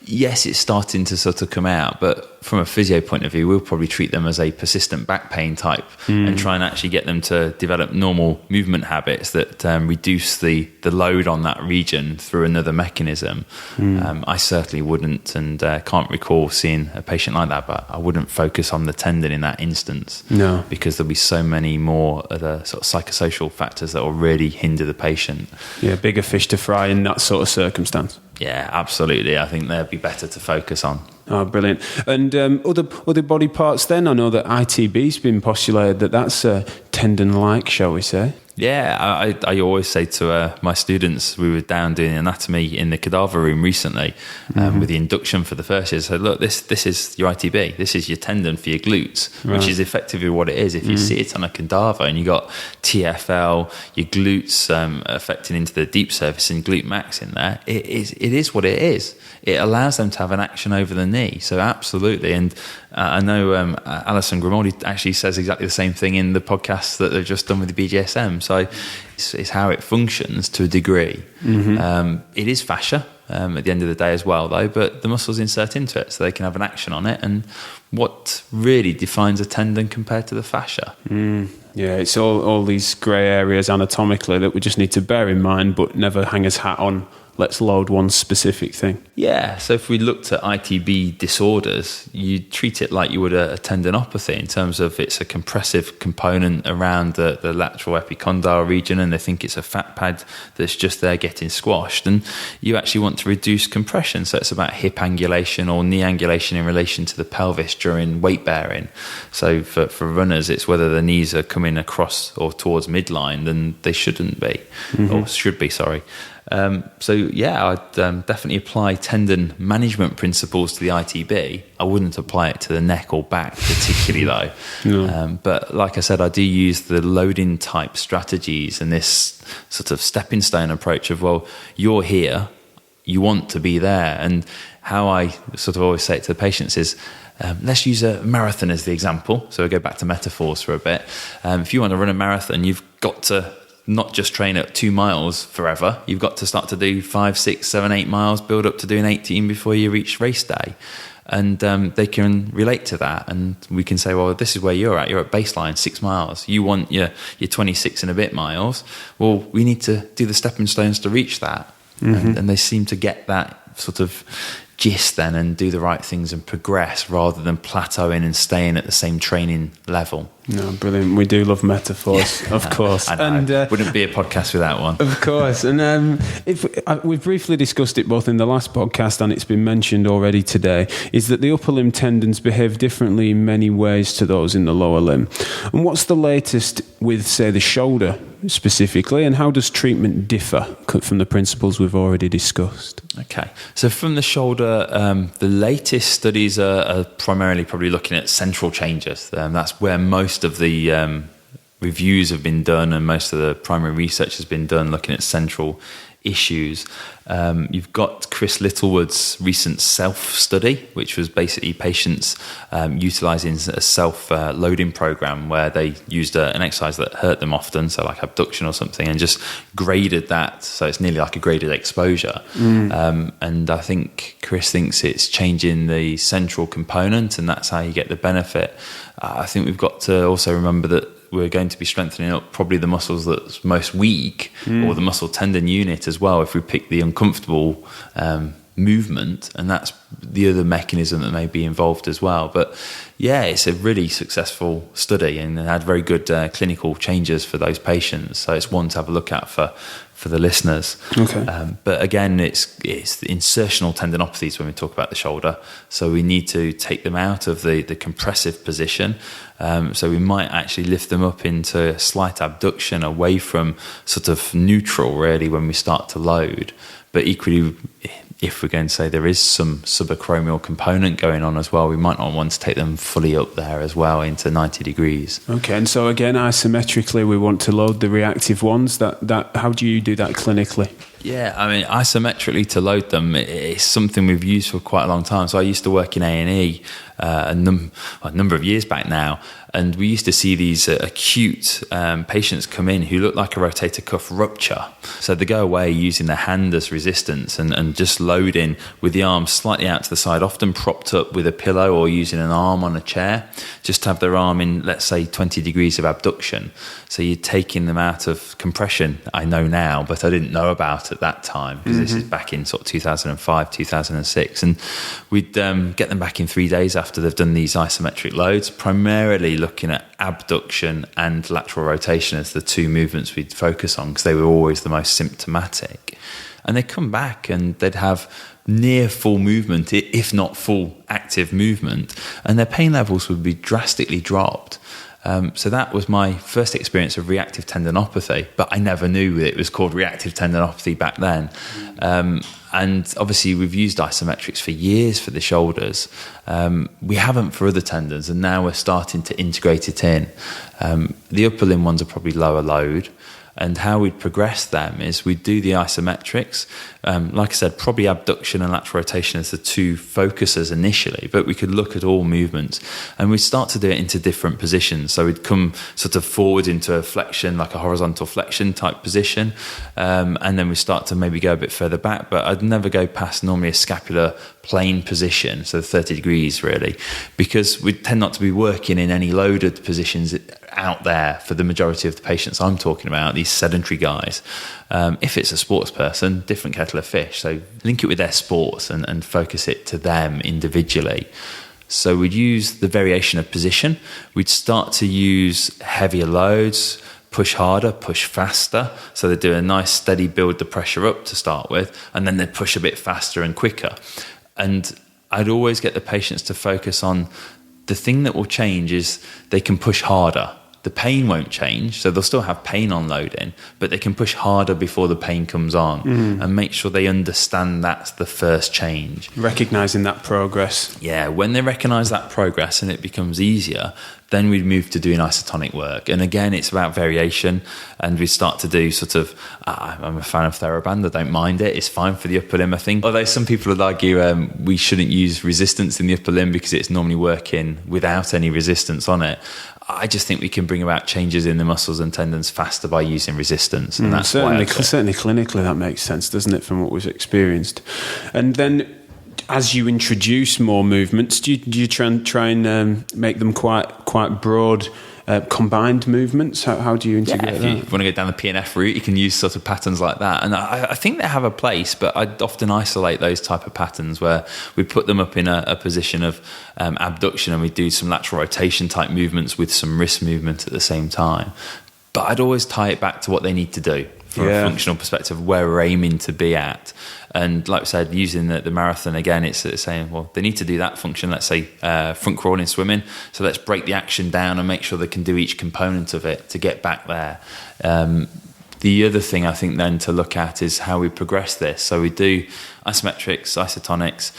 yes, it's starting to sort of come out, but from a physio point of view, we'll probably treat them as a persistent back pain type and try and actually get them to develop normal movement habits that reduce the load on that region through another mechanism. I certainly wouldn't, and can't recall seeing a patient like that, but I wouldn't focus on the tendon in that instance. No. Because there'll be so many more other sort of psychosocial factors that will really hinder the patient. Yeah, bigger fish to fry in that sort of circumstance. Yeah, absolutely. I think they'd be better to focus on. Oh, brilliant. And other body parts then? I know that ITB's been postulated that that's tendon-like, shall we say? Yeah, I always say to my students, we were down doing anatomy in the cadaver room recently with the induction for the first year. So look, this is your ITB. This is your tendon for your glutes, which is effectively what it is. If you see it on a cadaver and you got TFL, your glutes affecting into the deep surface and glute max in there, it is what it is. It allows them to have an action over the knee. So absolutely. And I know Alison Grimaldi actually says exactly the same thing in the podcast that they've just done with the BJSM. So it's how it functions to a degree. It is fascia at the end of the day as well, though, but the muscles insert into it so they can have an action on it. And what really defines a tendon compared to the fascia? Yeah, it's all these grey areas anatomically that we just need to bear in mind, but never hang his hat on. Let's load one specific thing. Yeah, so if we looked at ITB disorders, you treat it like you would a tendinopathy in terms of it's a compressive component around the lateral epicondyle region, and they think it's a fat pad that's just there getting squashed. And you actually want to reduce compression, so it's about hip angulation or knee angulation in relation to the pelvis during weight bearing. So for runners, it's whether the knees are coming across or towards midline, then they shouldn't be, or should be, sorry. So yeah, I'd definitely apply tendon management principles to the ITB. I wouldn't apply it to the neck or back particularly though. No. But like I said, I do use the loading type strategies and this sort of stepping stone approach of, well, you're here, you want to be there. And how I sort of always say it to the patients is, let's use a marathon as the example. So we go back to metaphors for a bit. If you want to run a marathon, you've got to not just train at 2 miles forever. You've got to start to do 5, 6, 7, 8 miles, build up to doing 18 before you reach race day. And they can relate to that. And we can say, well, this is where you're at. You're at baseline, 6 miles. You want your 26 and a bit miles. Well, we need to do the stepping stones to reach that. And they seem to get that sort of gist then and do the right things and progress rather than plateauing and staying at the same training level. No, brilliant. We do love metaphors, of course. I know. And wouldn't be a podcast without one. Of course. And we've briefly discussed it both in the last podcast and it's been mentioned already today, is that the upper limb tendons behave differently in many ways to those in the lower limb. And what's the latest with, say, the shoulder specifically, and how does treatment differ from the principles we've already discussed? Okay. So from the shoulder, the latest studies are primarily probably looking at central changes. That's where most of the reviews have been done and most of the primary research has been done looking at central issues. You've got Chris Littlewood's recent self-study, which was basically patients utilising a self-loading program where they used an exercise that hurt them often, so like abduction or something, and just graded that, so it's nearly like a graded exposure. And I think Chris thinks it's changing the central component, and that's how you get the benefit. I think we've got to also remember that we're going to be strengthening up probably the muscles that's most weak or the muscle tendon unit as well if we pick the uncomfortable movement, and that's the other mechanism that may be involved as well. But yeah, it's a really successful study and it had very good clinical changes for those patients, so it's one to have a look at for the listeners. Okay. But again, it's insertional tendinopathies when we talk about the shoulder, so we need to take them out of the compressive position. So we might actually lift them up into a slight abduction away from sort of neutral really when we start to load. But equally, if we're going to say there is some subacromial component going on as well, we might not want to take them fully up there as well into 90 degrees. Okay, and so again, isometrically, we want to load the reactive ones. That how do you do that clinically? Yeah, I mean, isometrically to load them, it's something we've used for quite a long time. So I used to work in A&E a number of years back now, and we used to see these acute patients come in who look like a rotator cuff rupture. So they go away using their hand as resistance and just loading with the arm slightly out to the side, often propped up with a pillow or using an arm on a chair, just to have their arm in, let's say, 20 degrees of abduction. So you're taking them out of compression, I know now, but I didn't know about at that time, because this is back in sort of 2005, 2006. And we'd get them back in 3 days after they've done these isometric loads, primarily looking at abduction and lateral rotation as the two movements we'd focus on, because they were always the most symptomatic. And they'd come back and they'd have near full movement, if not full active movement, and their pain levels would be drastically dropped. So that was my first experience of reactive tendinopathy, but I never knew it was called reactive tendinopathy back then. And obviously we've used isometrics for years for the shoulders. We haven't for other tendons, and now we're starting to integrate it in. The upper limb ones are probably lower load. And how we'd progress them is we'd do the isometrics. Like I said, probably abduction and lateral rotation as the two focuses initially, but we could look at all movements, and we'd start to do it into different positions. So we'd come sort of forward into a flexion, like a horizontal flexion type position, and then we start to maybe go a bit further back, but I'd never go past normally a scapular plane position, so 30 degrees really, because we tend not to be working in any loaded positions out there for the majority of the patients I'm talking about, these sedentary guys. If it's a sports person, different kettle of fish. So link it with their sports and focus it to them individually. So we'd use the variation of position. We'd start to use heavier loads, push harder, push faster. So they'd do a nice steady build the pressure up to start with, and then they'd push a bit faster and quicker. And I'd always get the patients to focus on the thing that will change is they can push harder. The pain won't change, so they'll still have pain on loading, but they can push harder before the pain comes on, and make sure they understand that's the first change. Recognising that progress. Yeah, when they recognise that progress and it becomes easier, then we'd move to doing isotonic work. And again, it's about variation, and we start to do sort of, I'm a fan of TheraBand, I don't mind it, it's fine for the upper limb, I think. Although some people would argue we shouldn't use resistance in the upper limb because it's normally working without any resistance on it. I just think we can bring about changes in the muscles and tendons faster by using resistance. And that's certainly clinically that makes sense, doesn't it, from what we've experienced. And then as you introduce more movements, do you try and make them quite broad, combined movements? How do you integrate that? If you want to go down the PNF route, you can use sort of patterns like that. And I think they have a place, but I'd often isolate those type of patterns where we put them up in a position of abduction, and we do some lateral rotation type movements with some wrist movement at the same time. But I'd always tie it back to what they need to do from a functional perspective, where we're aiming to be at. And like I said, using the marathon again, it's saying, well, they need to do that function, let's say front crawling, swimming. So let's break the action down and make sure they can do each component of it to get back there. The other thing I think then to look at is how we progress this. So we do isometrics, isotonics,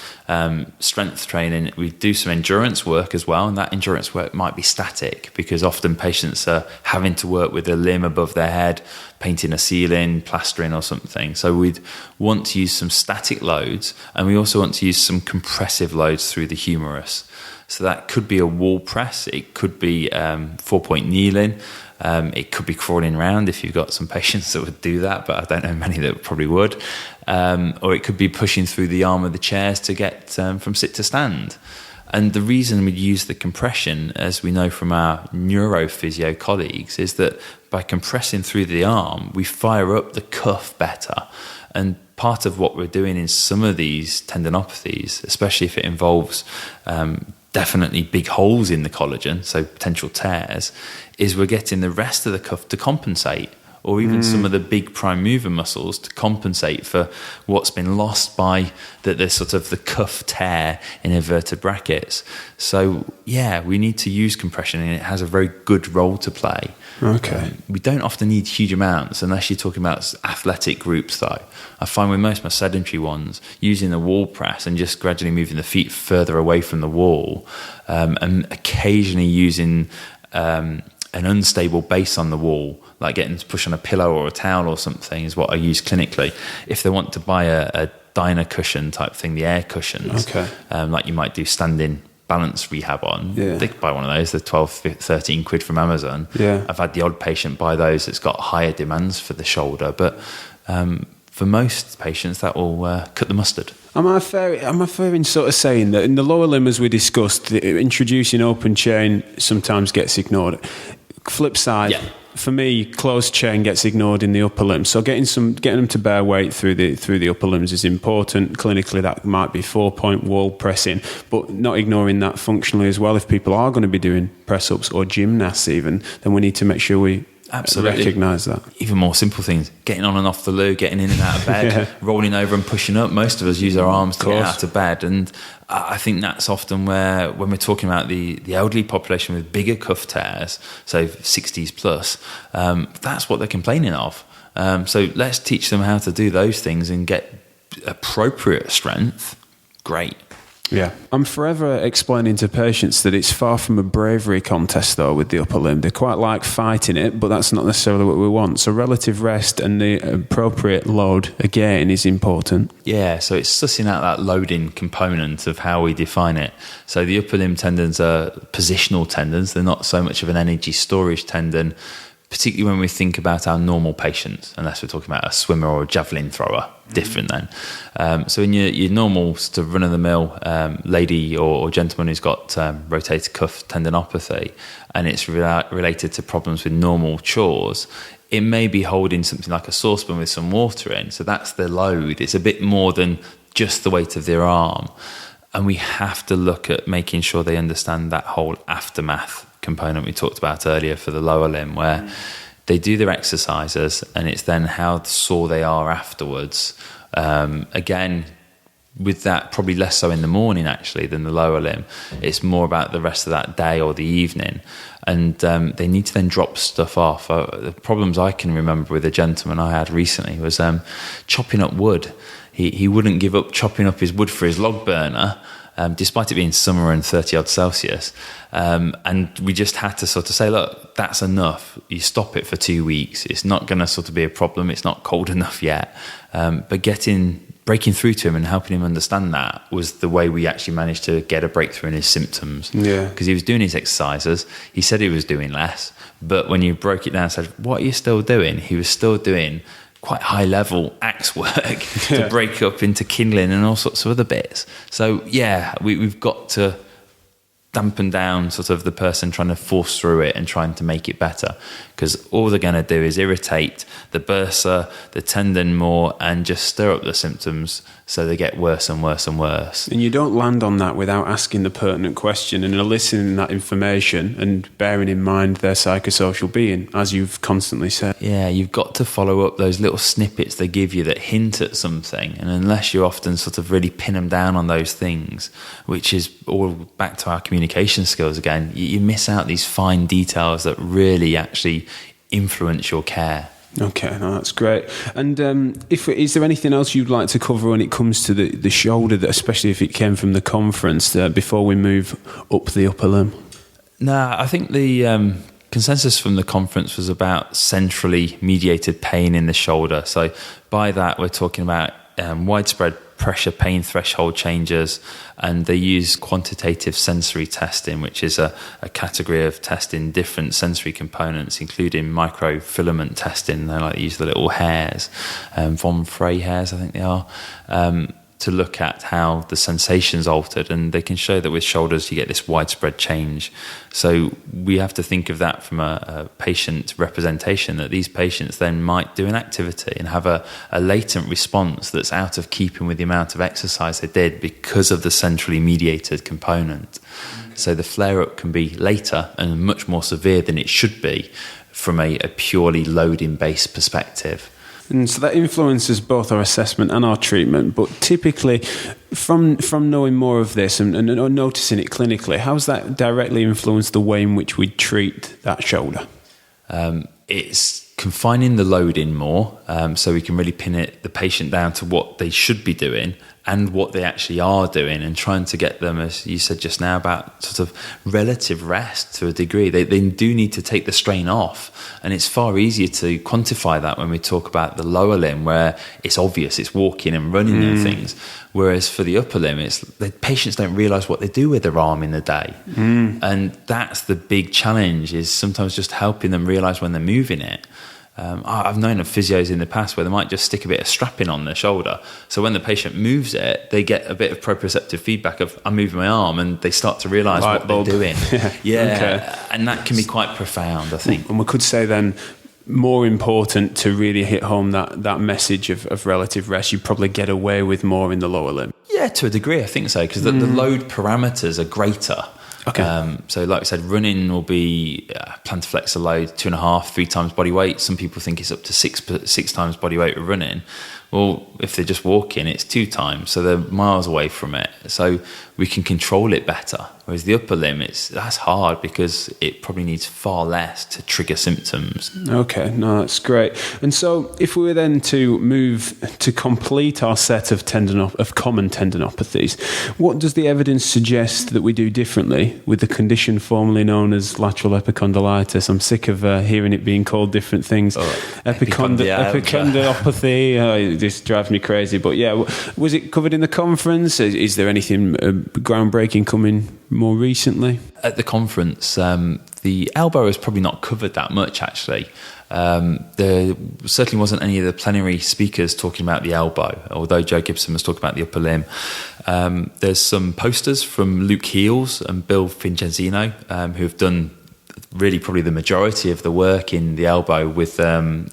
strength training. We do some endurance work as well, and that endurance work might be static because often patients are having to work with a limb above their head, painting a ceiling, plastering or something. So we'd want to use some static loads, and we also want to use some compressive loads through the humerus. So that could be a wall press, it could be 4-point kneeling, it could be crawling around if you've got some patients that would do that, but I don't know many that probably would. Or it could be pushing through the arm of the chairs to get from sit to stand. And the reason we use the compression, as we know from our neurophysio colleagues, is that by compressing through the arm, we fire up the cuff better. And part of what we're doing in some of these tendinopathies, especially if it involves definitely big holes in the collagen, so potential tears, is we're getting the rest of the cuff to compensate, or even some of the big prime mover muscles to compensate for what's been lost by the sort of the cuff tear in inverted brackets. So yeah, we need to use compression, and it has a very good role to play. Okay. We don't often need huge amounts unless you're talking about athletic groups though. I find with most of my sedentary ones, using the wall press and just gradually moving the feet further away from the wall, and occasionally using an unstable base on the wall, like getting to push on a pillow or a towel or something, is what I use clinically. If they want to buy a Dyna cushion type thing, the air cushions, like you might do standing balance rehab on, they could buy one of those. They're 12, 13 quid from Amazon. I've had the odd patient buy those that's got higher demands for the shoulder, but for most patients that will cut the mustard. Am I fair in sort of saying that in the lower limb, as we discussed, introducing open chain sometimes gets ignored? Flip side, for me, closed chain gets ignored in the upper limb. So getting them to bear weight through the upper limbs is important. Clinically, that might be 4-point wall pressing, but not ignoring that functionally as well. If people are going to be doing press ups or gymnasts even, then we need to make sure we recognise that. Even more simple things, getting on and off the loo, getting in and out of bed, rolling over and pushing up. Most of us use our arms to get out of bed, and I think that's often where, when we're talking about the elderly population with bigger cuff tears, so 60s plus, that's what they're complaining of. So let's teach them how to do those things and get appropriate strength. Great. Yeah. I'm forever explaining to patients that it's far from a bravery contest, though, with the upper limb. They quite like fighting it, but that's not necessarily what we want. So relative rest and the appropriate load, again, is important. Yeah, so it's sussing out that loading component of how we define it. So the upper limb tendons are positional tendons. They're not so much of an energy storage tendon, particularly when we think about our normal patients, unless we're talking about a swimmer or a javelin thrower. Different then. So in your normal sort of run-of-the-mill lady or gentleman who's got rotator cuff tendinopathy, and it's related to problems with normal chores, it may be holding something like a saucepan with some water in. So that's the load. It's a bit more than just the weight of their arm. And we have to look at making sure they understand that whole aftermath component we talked about earlier for the lower limb, where they do their exercises and it's then how sore they are afterwards. Again, with that, probably less so in the morning actually than the lower limb. It's more about the rest of that day or the evening. And they need to then drop stuff off. The problems I can remember with a gentleman I had recently was chopping up wood. He wouldn't give up chopping up his wood for his log burner, despite it being summer and 30 odd Celsius. And we just had to sort of say, look, that's enough. You stop it for 2 weeks. It's not going to sort of be a problem. It's not cold enough yet. But breaking through to him and helping him understand that was the way we actually managed to get a breakthrough in his symptoms. Yeah. Because he was doing his exercises. He said he was doing less. But when you broke it down and said, what are you still doing? He was still doing quite high level axe work to break up into kindling and all sorts of other bits. So yeah, we've got to dampen down sort of the person trying to force through it and trying to make it better, because all they're going to do is irritate the bursa, the tendon more, and just stir up the symptoms so they get worse and worse and worse. And you don't land on that without asking the pertinent question and eliciting that information and bearing in mind their psychosocial being, as you've constantly said. Yeah, you've got to follow up those little snippets they give you that hint at something, and unless you often sort of really pin them down on those things, which is all back to our communication skills again, you miss out these fine details that really actually influence your care. Okay, no, that's great. And is there anything else you'd like to cover when it comes to the shoulder, that especially if it came from the conference, before we move up the upper limb? No, I think the consensus from the conference was about centrally mediated pain in the shoulder. So by that, we're talking about widespread pressure pain threshold changes, and they use quantitative sensory testing, which is a category of testing different sensory components, including microfilament testing. They like to use the little hairs, von Frey hairs, I think they are, to look at how the sensation's altered, and they can show that with shoulders you get this widespread change. So we have to think of that from a patient representation, that these patients then might do an activity and have a latent response that's out of keeping with the amount of exercise they did because of the centrally mediated component. So the flare-up can be later and much more severe than it should be from a purely loading-based perspective. And so that influences both our assessment and our treatment. But typically, from knowing more of this and noticing it clinically, how's that directly influenced the way in which we treat that shoulder? It's confining the load in more, so we can really pin the patient down to what they should be doing, and what they actually are doing, and trying to get them, as you said just now, about sort of relative rest to a degree. They do need to take the strain off, and it's far easier to quantify that when we talk about the lower limb, where it's obvious, it's walking and running and things. Whereas for the upper limb, the patients don't realise what they do with their arm in the day. And that's the big challenge, is sometimes just helping them realise when they're moving it. I've known of physios in the past where they might just stick a bit of strapping on their shoulder. So when the patient moves it, they get a bit of proprioceptive feedback of, I'm moving my arm, and they start to realise what they're doing. Okay. And that can be quite profound, I think. And we could say then, more important to really hit home that message of relative rest, you probably get away with more in the lower limb. Yeah, to a degree, I think so, because the load parameters are greater. Okay. So like I said, running will be plantar flexor load 2.5, 3 times body weight. Some people think it's up to 6 times body weight with running. Well, if they're just walking, it's 2 times, so they're miles away from it. So we can control it better. Whereas the upper limb, that's hard because it probably needs far less to trigger symptoms. Okay, no, that's great. And so if we were then to move to complete our set of common tendinopathies, what does the evidence suggest that we do differently with the condition formerly known as lateral epicondylitis? I'm sick of hearing it being called different things. Epicondylopathy, this drives me crazy. But yeah, was it covered in the conference? Is there anything groundbreaking coming more recently? At the conference, the elbow was probably not covered that much, actually. There certainly wasn't any of the plenary speakers talking about the elbow, although Joe Gibson was talking about the upper limb. There's some posters from Luke Heels and Bill Fincenzino, who have done really probably the majority of the work in the elbow with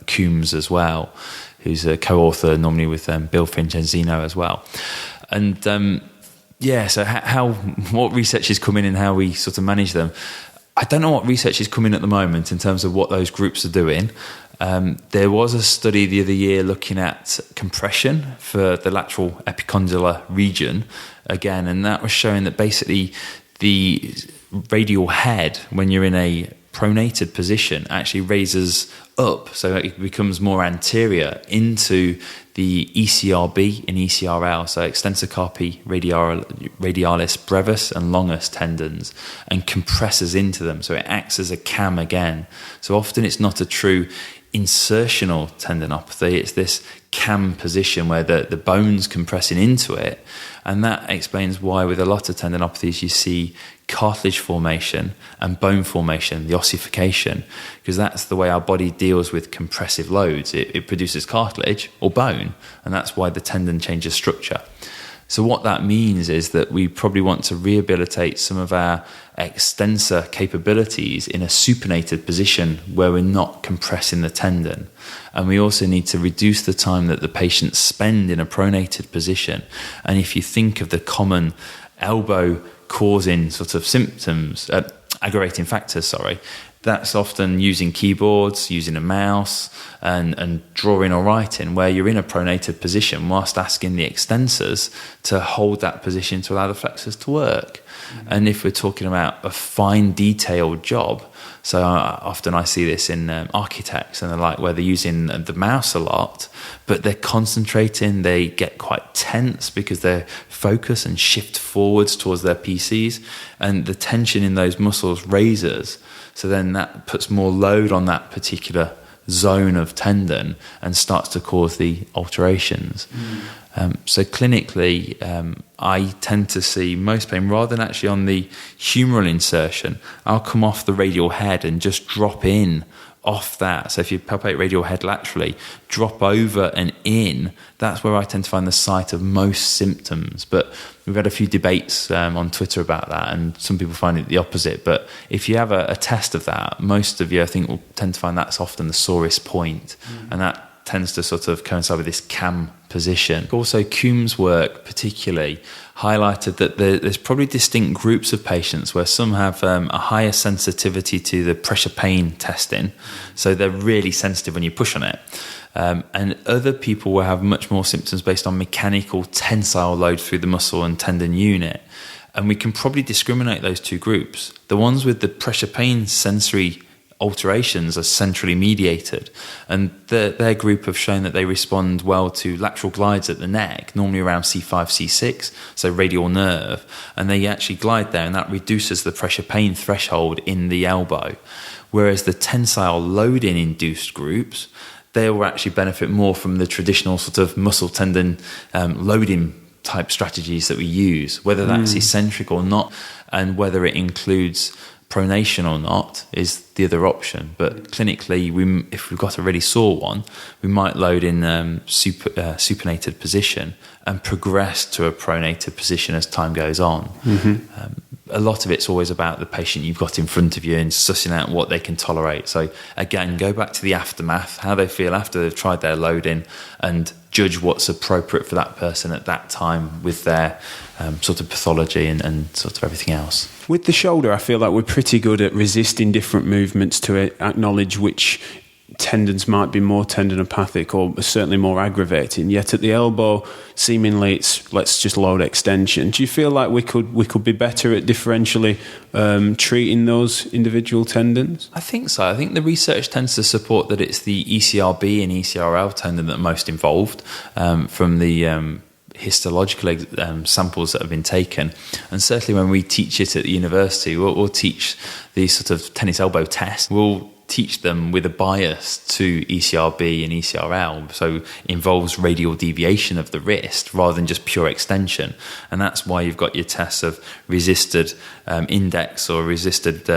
Coombs as well, who's a co-author normally with Bill Fincenzino as well. And so what research is coming and how we sort of manage them. I don't know what research is coming at the moment in terms of what those groups are doing. There was a study the other year looking at compression for the lateral epicondylar region again, and that was showing that basically the radial head, when you're in a pronated position, actually raises up, so it becomes more anterior into the ECRB and ECRL, so extensor carpi radialis brevis and longus tendons, and compresses into them, so it acts as a cam again. So often it's not a true insertional tendinopathy, it's this cam position where the bone's compressing into it, and that explains why with a lot of tendinopathies you see cartilage formation and bone formation, the ossification, because that's the way our body deals with compressive loads. It produces cartilage or bone, and that's why the tendon changes structure. So what that means is that we probably want to rehabilitate some of our extensor capabilities in a supinated position where we're not compressing the tendon. And we also need to reduce the time that the patients spend in a pronated position. And if you think of the common elbow causing sort of symptoms, aggravating factors, that's often using keyboards, using a mouse, and drawing or writing, where you're in a pronated position whilst asking the extensors to hold that position to allow the flexors to work. Mm-hmm. And if we're talking about a fine detailed job, so often I see this in architects and the like, where they're using the mouse a lot, but they're concentrating, they get quite tense because they focus and shift forwards towards their PCs, and the tension in those muscles raises. So then that puts more load on that particular zone of tendon and starts to cause the alterations. So clinically, I tend to see most pain, rather than actually on the humeral insertion, I'll come off the radial head and just drop in off that. So if you palpate radial head laterally, drop over and in, that's where I tend to find the site of most symptoms. But we've had a few debates on Twitter about that, and some people find it the opposite. But if you have a test of that, most of you, I think, will tend to find that's often the sorest point. And that tends to sort of coincide with this cam position. Also, Coombs' work particularly highlighted that there's probably distinct groups of patients where some have a higher sensitivity to the pressure pain testing, so they're really sensitive when you push on it. And other people will have much more symptoms based on mechanical tensile load through the muscle and tendon unit. And we can probably discriminate those two groups. The ones with the pressure pain sensory alterations are centrally mediated, and their group have shown that they respond well to lateral glides at the neck, normally around C5, C6, so radial nerve, and they actually glide there, and that reduces the pressure pain threshold in the elbow. Whereas the tensile loading induced groups, they will actually benefit more from the traditional sort of muscle tendon loading type strategies that we use, whether that's eccentric or not, and whether it includes pronation or not is the other option. But clinically, if we've got a really sore one, we might load in supinated position and progress to a pronated position as time goes on. A lot of it's always about the patient you've got in front of you and sussing out what they can tolerate. So again, go back to the aftermath, how they feel after they've tried their loading, and judge what's appropriate for that person at that time with their sort of pathology and sort of everything else. With the shoulder, I feel like we're pretty good at resisting different movements to acknowledge which tendons might be more tendinopathic or certainly more aggravating. Yet at the elbow, seemingly it's let's just load extension. Do you feel like we could be better at differentially treating those individual tendons? I think so. I think the research tends to support that it's the ECRB and ECRL tendon that are most involved from the histological samples that have been taken. And certainly when we teach it at the university, we'll teach the sort of tennis elbow test. We'll teach them with a bias to ECRB and ECRL, so it involves radial deviation of the wrist rather than just pure extension. And that's why you've got your tests of resisted index or resisted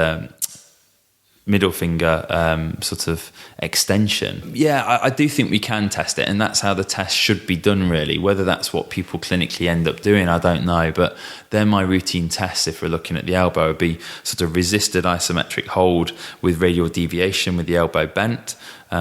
middle finger sort of extension. Yeah, I do think we can test it, and that's how the test should be done, really. Whether that's what people clinically end up doing, I don't know, but they're my routine tests if we're looking at the elbow. Would be sort of resisted isometric hold with radial deviation with the elbow bent,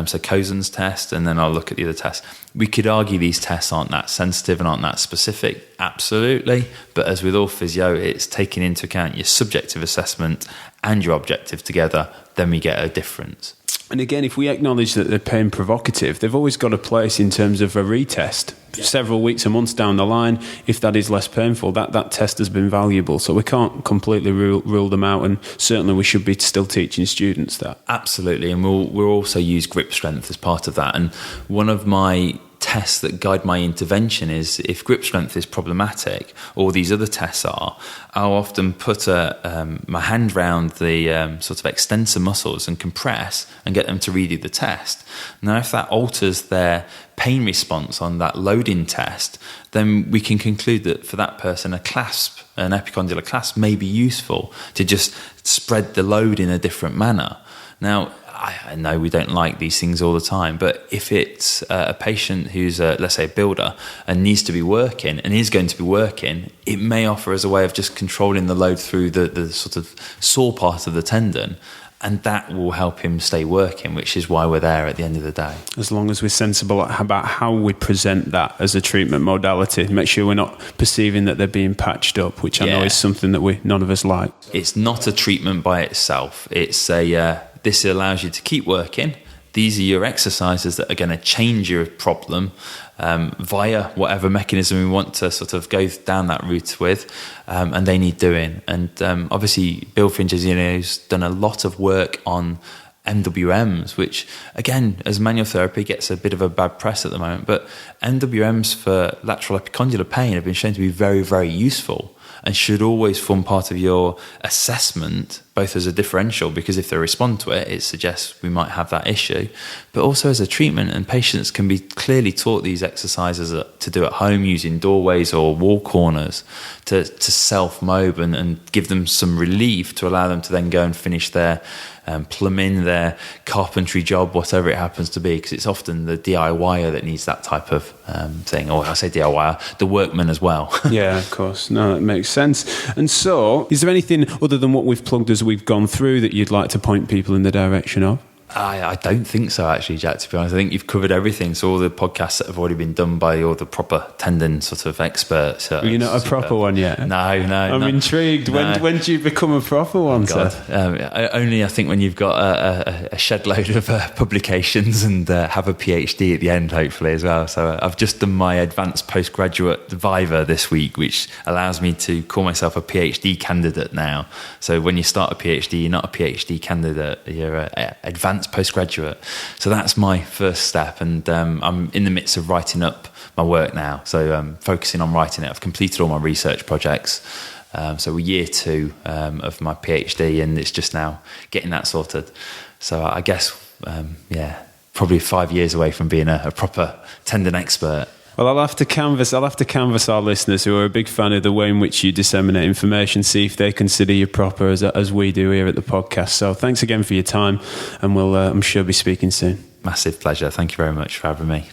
so Cozen's test, and then I'll look at the other tests. We could argue these tests aren't that sensitive and aren't that specific, absolutely, but as with all physio, it's taking into account your subjective assessment and your objective together, then we get a difference. And again, if we acknowledge that they're pain provocative, they've always got a place in terms of a retest. Yeah. Several weeks or months down the line, if that is less painful, that test has been valuable. So we can't completely rule them out, and certainly we should be still teaching students that. Absolutely, and we'll also use grip strength as part of that. And one of my tests that guide my intervention is if grip strength is problematic, or these other tests are, I'll often put my hand round the sort of extensor muscles and compress and get them to redo the test. Now, if that alters their pain response on that loading test, then we can conclude that for that person, an epicondylar clasp may be useful to just spread the load in a different manner. Now, I know we don't like these things all the time, but if it's a patient who's, let's say, a builder and needs to be working and is going to be working, it may offer as a way of just controlling the load through the sort of sore part of the tendon, and that will help him stay working, which is why we're there at the end of the day. As long as we're sensible about how we present that as a treatment modality, make sure we're not perceiving that they're being patched up, which I know is something that none of us like. It's not a treatment by itself. It's this allows you to keep working. These are your exercises that are going to change your problem via whatever mechanism we want to sort of go down that route with, and they need doing. And obviously, Bill Finchesino's done a lot of work on MWMs, which, again, as manual therapy, gets a bit of a bad press at the moment. But MWMs for lateral epicondylar pain have been shown to be very, very useful and should always form part of your assessment, both as a differential, because if they respond to it, it suggests we might have that issue, but also as a treatment. And patients can be clearly taught these exercises to do at home using doorways or wall corners to self-mob and give them some relief to allow them to then go and finish their plumbing, their carpentry job, whatever it happens to be, because it's often the DIYer that needs that type of thing. Or I say DIYer, the workman as well. Yeah, of course. No, that makes sense. And so, is there anything other than what we've plugged as we've gone through that you'd like to point people in the direction of? I don't think so, actually, Jack, to be honest. I think you've covered everything. So all the podcasts that have already been done by all the proper tendon sort of experts. You're not a proper one yet? No. I'm intrigued. No. When do you become a proper one, God. Seth? Only, I think, when you've got a shed load of publications and have a PhD at the end, hopefully, as well. So I've just done my advanced postgraduate Viva this week, which allows me to call myself a PhD candidate now. So when you start a PhD, you're not a PhD candidate, you're an advanced postgraduate. So that's my first step, and I'm in the midst of writing up my work now. So I'm focusing on writing it. I've completed all my research projects. So we're year 2 of my PhD, and it's just now getting that sorted. So I guess, probably 5 years away from being a proper tendon expert. Well, I'll have to canvass our listeners who are a big fan of the way in which you disseminate information, see if they consider you proper as we do here at the podcast. So thanks again for your time, and we'll, I'm sure, be speaking soon. Massive pleasure. Thank you very much for having me.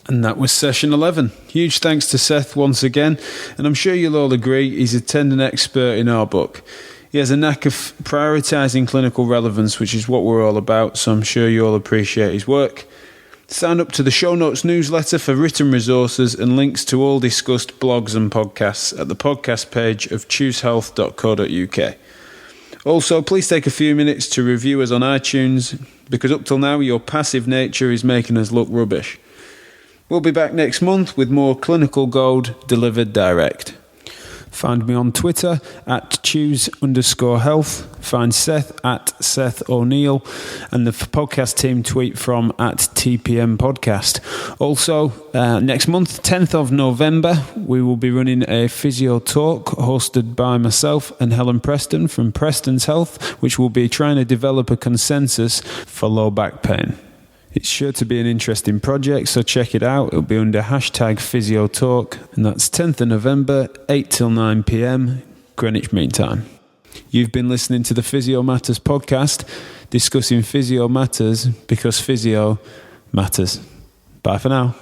And that was session 11. Huge thanks to Seth once again, and I'm sure you'll all agree he's a tendon expert in our book. He has a knack of prioritising clinical relevance, which is what we're all about, so I'm sure you all appreciate his work. Sign up to the show notes newsletter for written resources and links to all discussed blogs and podcasts at the podcast page of choosehealth.co.uk. Also, please take a few minutes to review us on iTunes, because up till now your passive nature is making us look rubbish. We'll be back next month with more clinical gold delivered direct. Find me on Twitter at choose_health. Find Seth at Seth O'Neill, and the podcast team tweet from at TPM Podcast. Also, next month, 10th of November, we will be running a physio talk hosted by myself and Helen Preston from Preston's Health, which will be trying to develop a consensus for low back pain. It's sure to be an interesting project, so check it out. It'll be under #PhysioTalk, and that's 10th of November, 8 till 9 p.m, Greenwich Mean Time. You've been listening to the Physio Matters podcast, discussing physio matters because physio matters. Bye for now.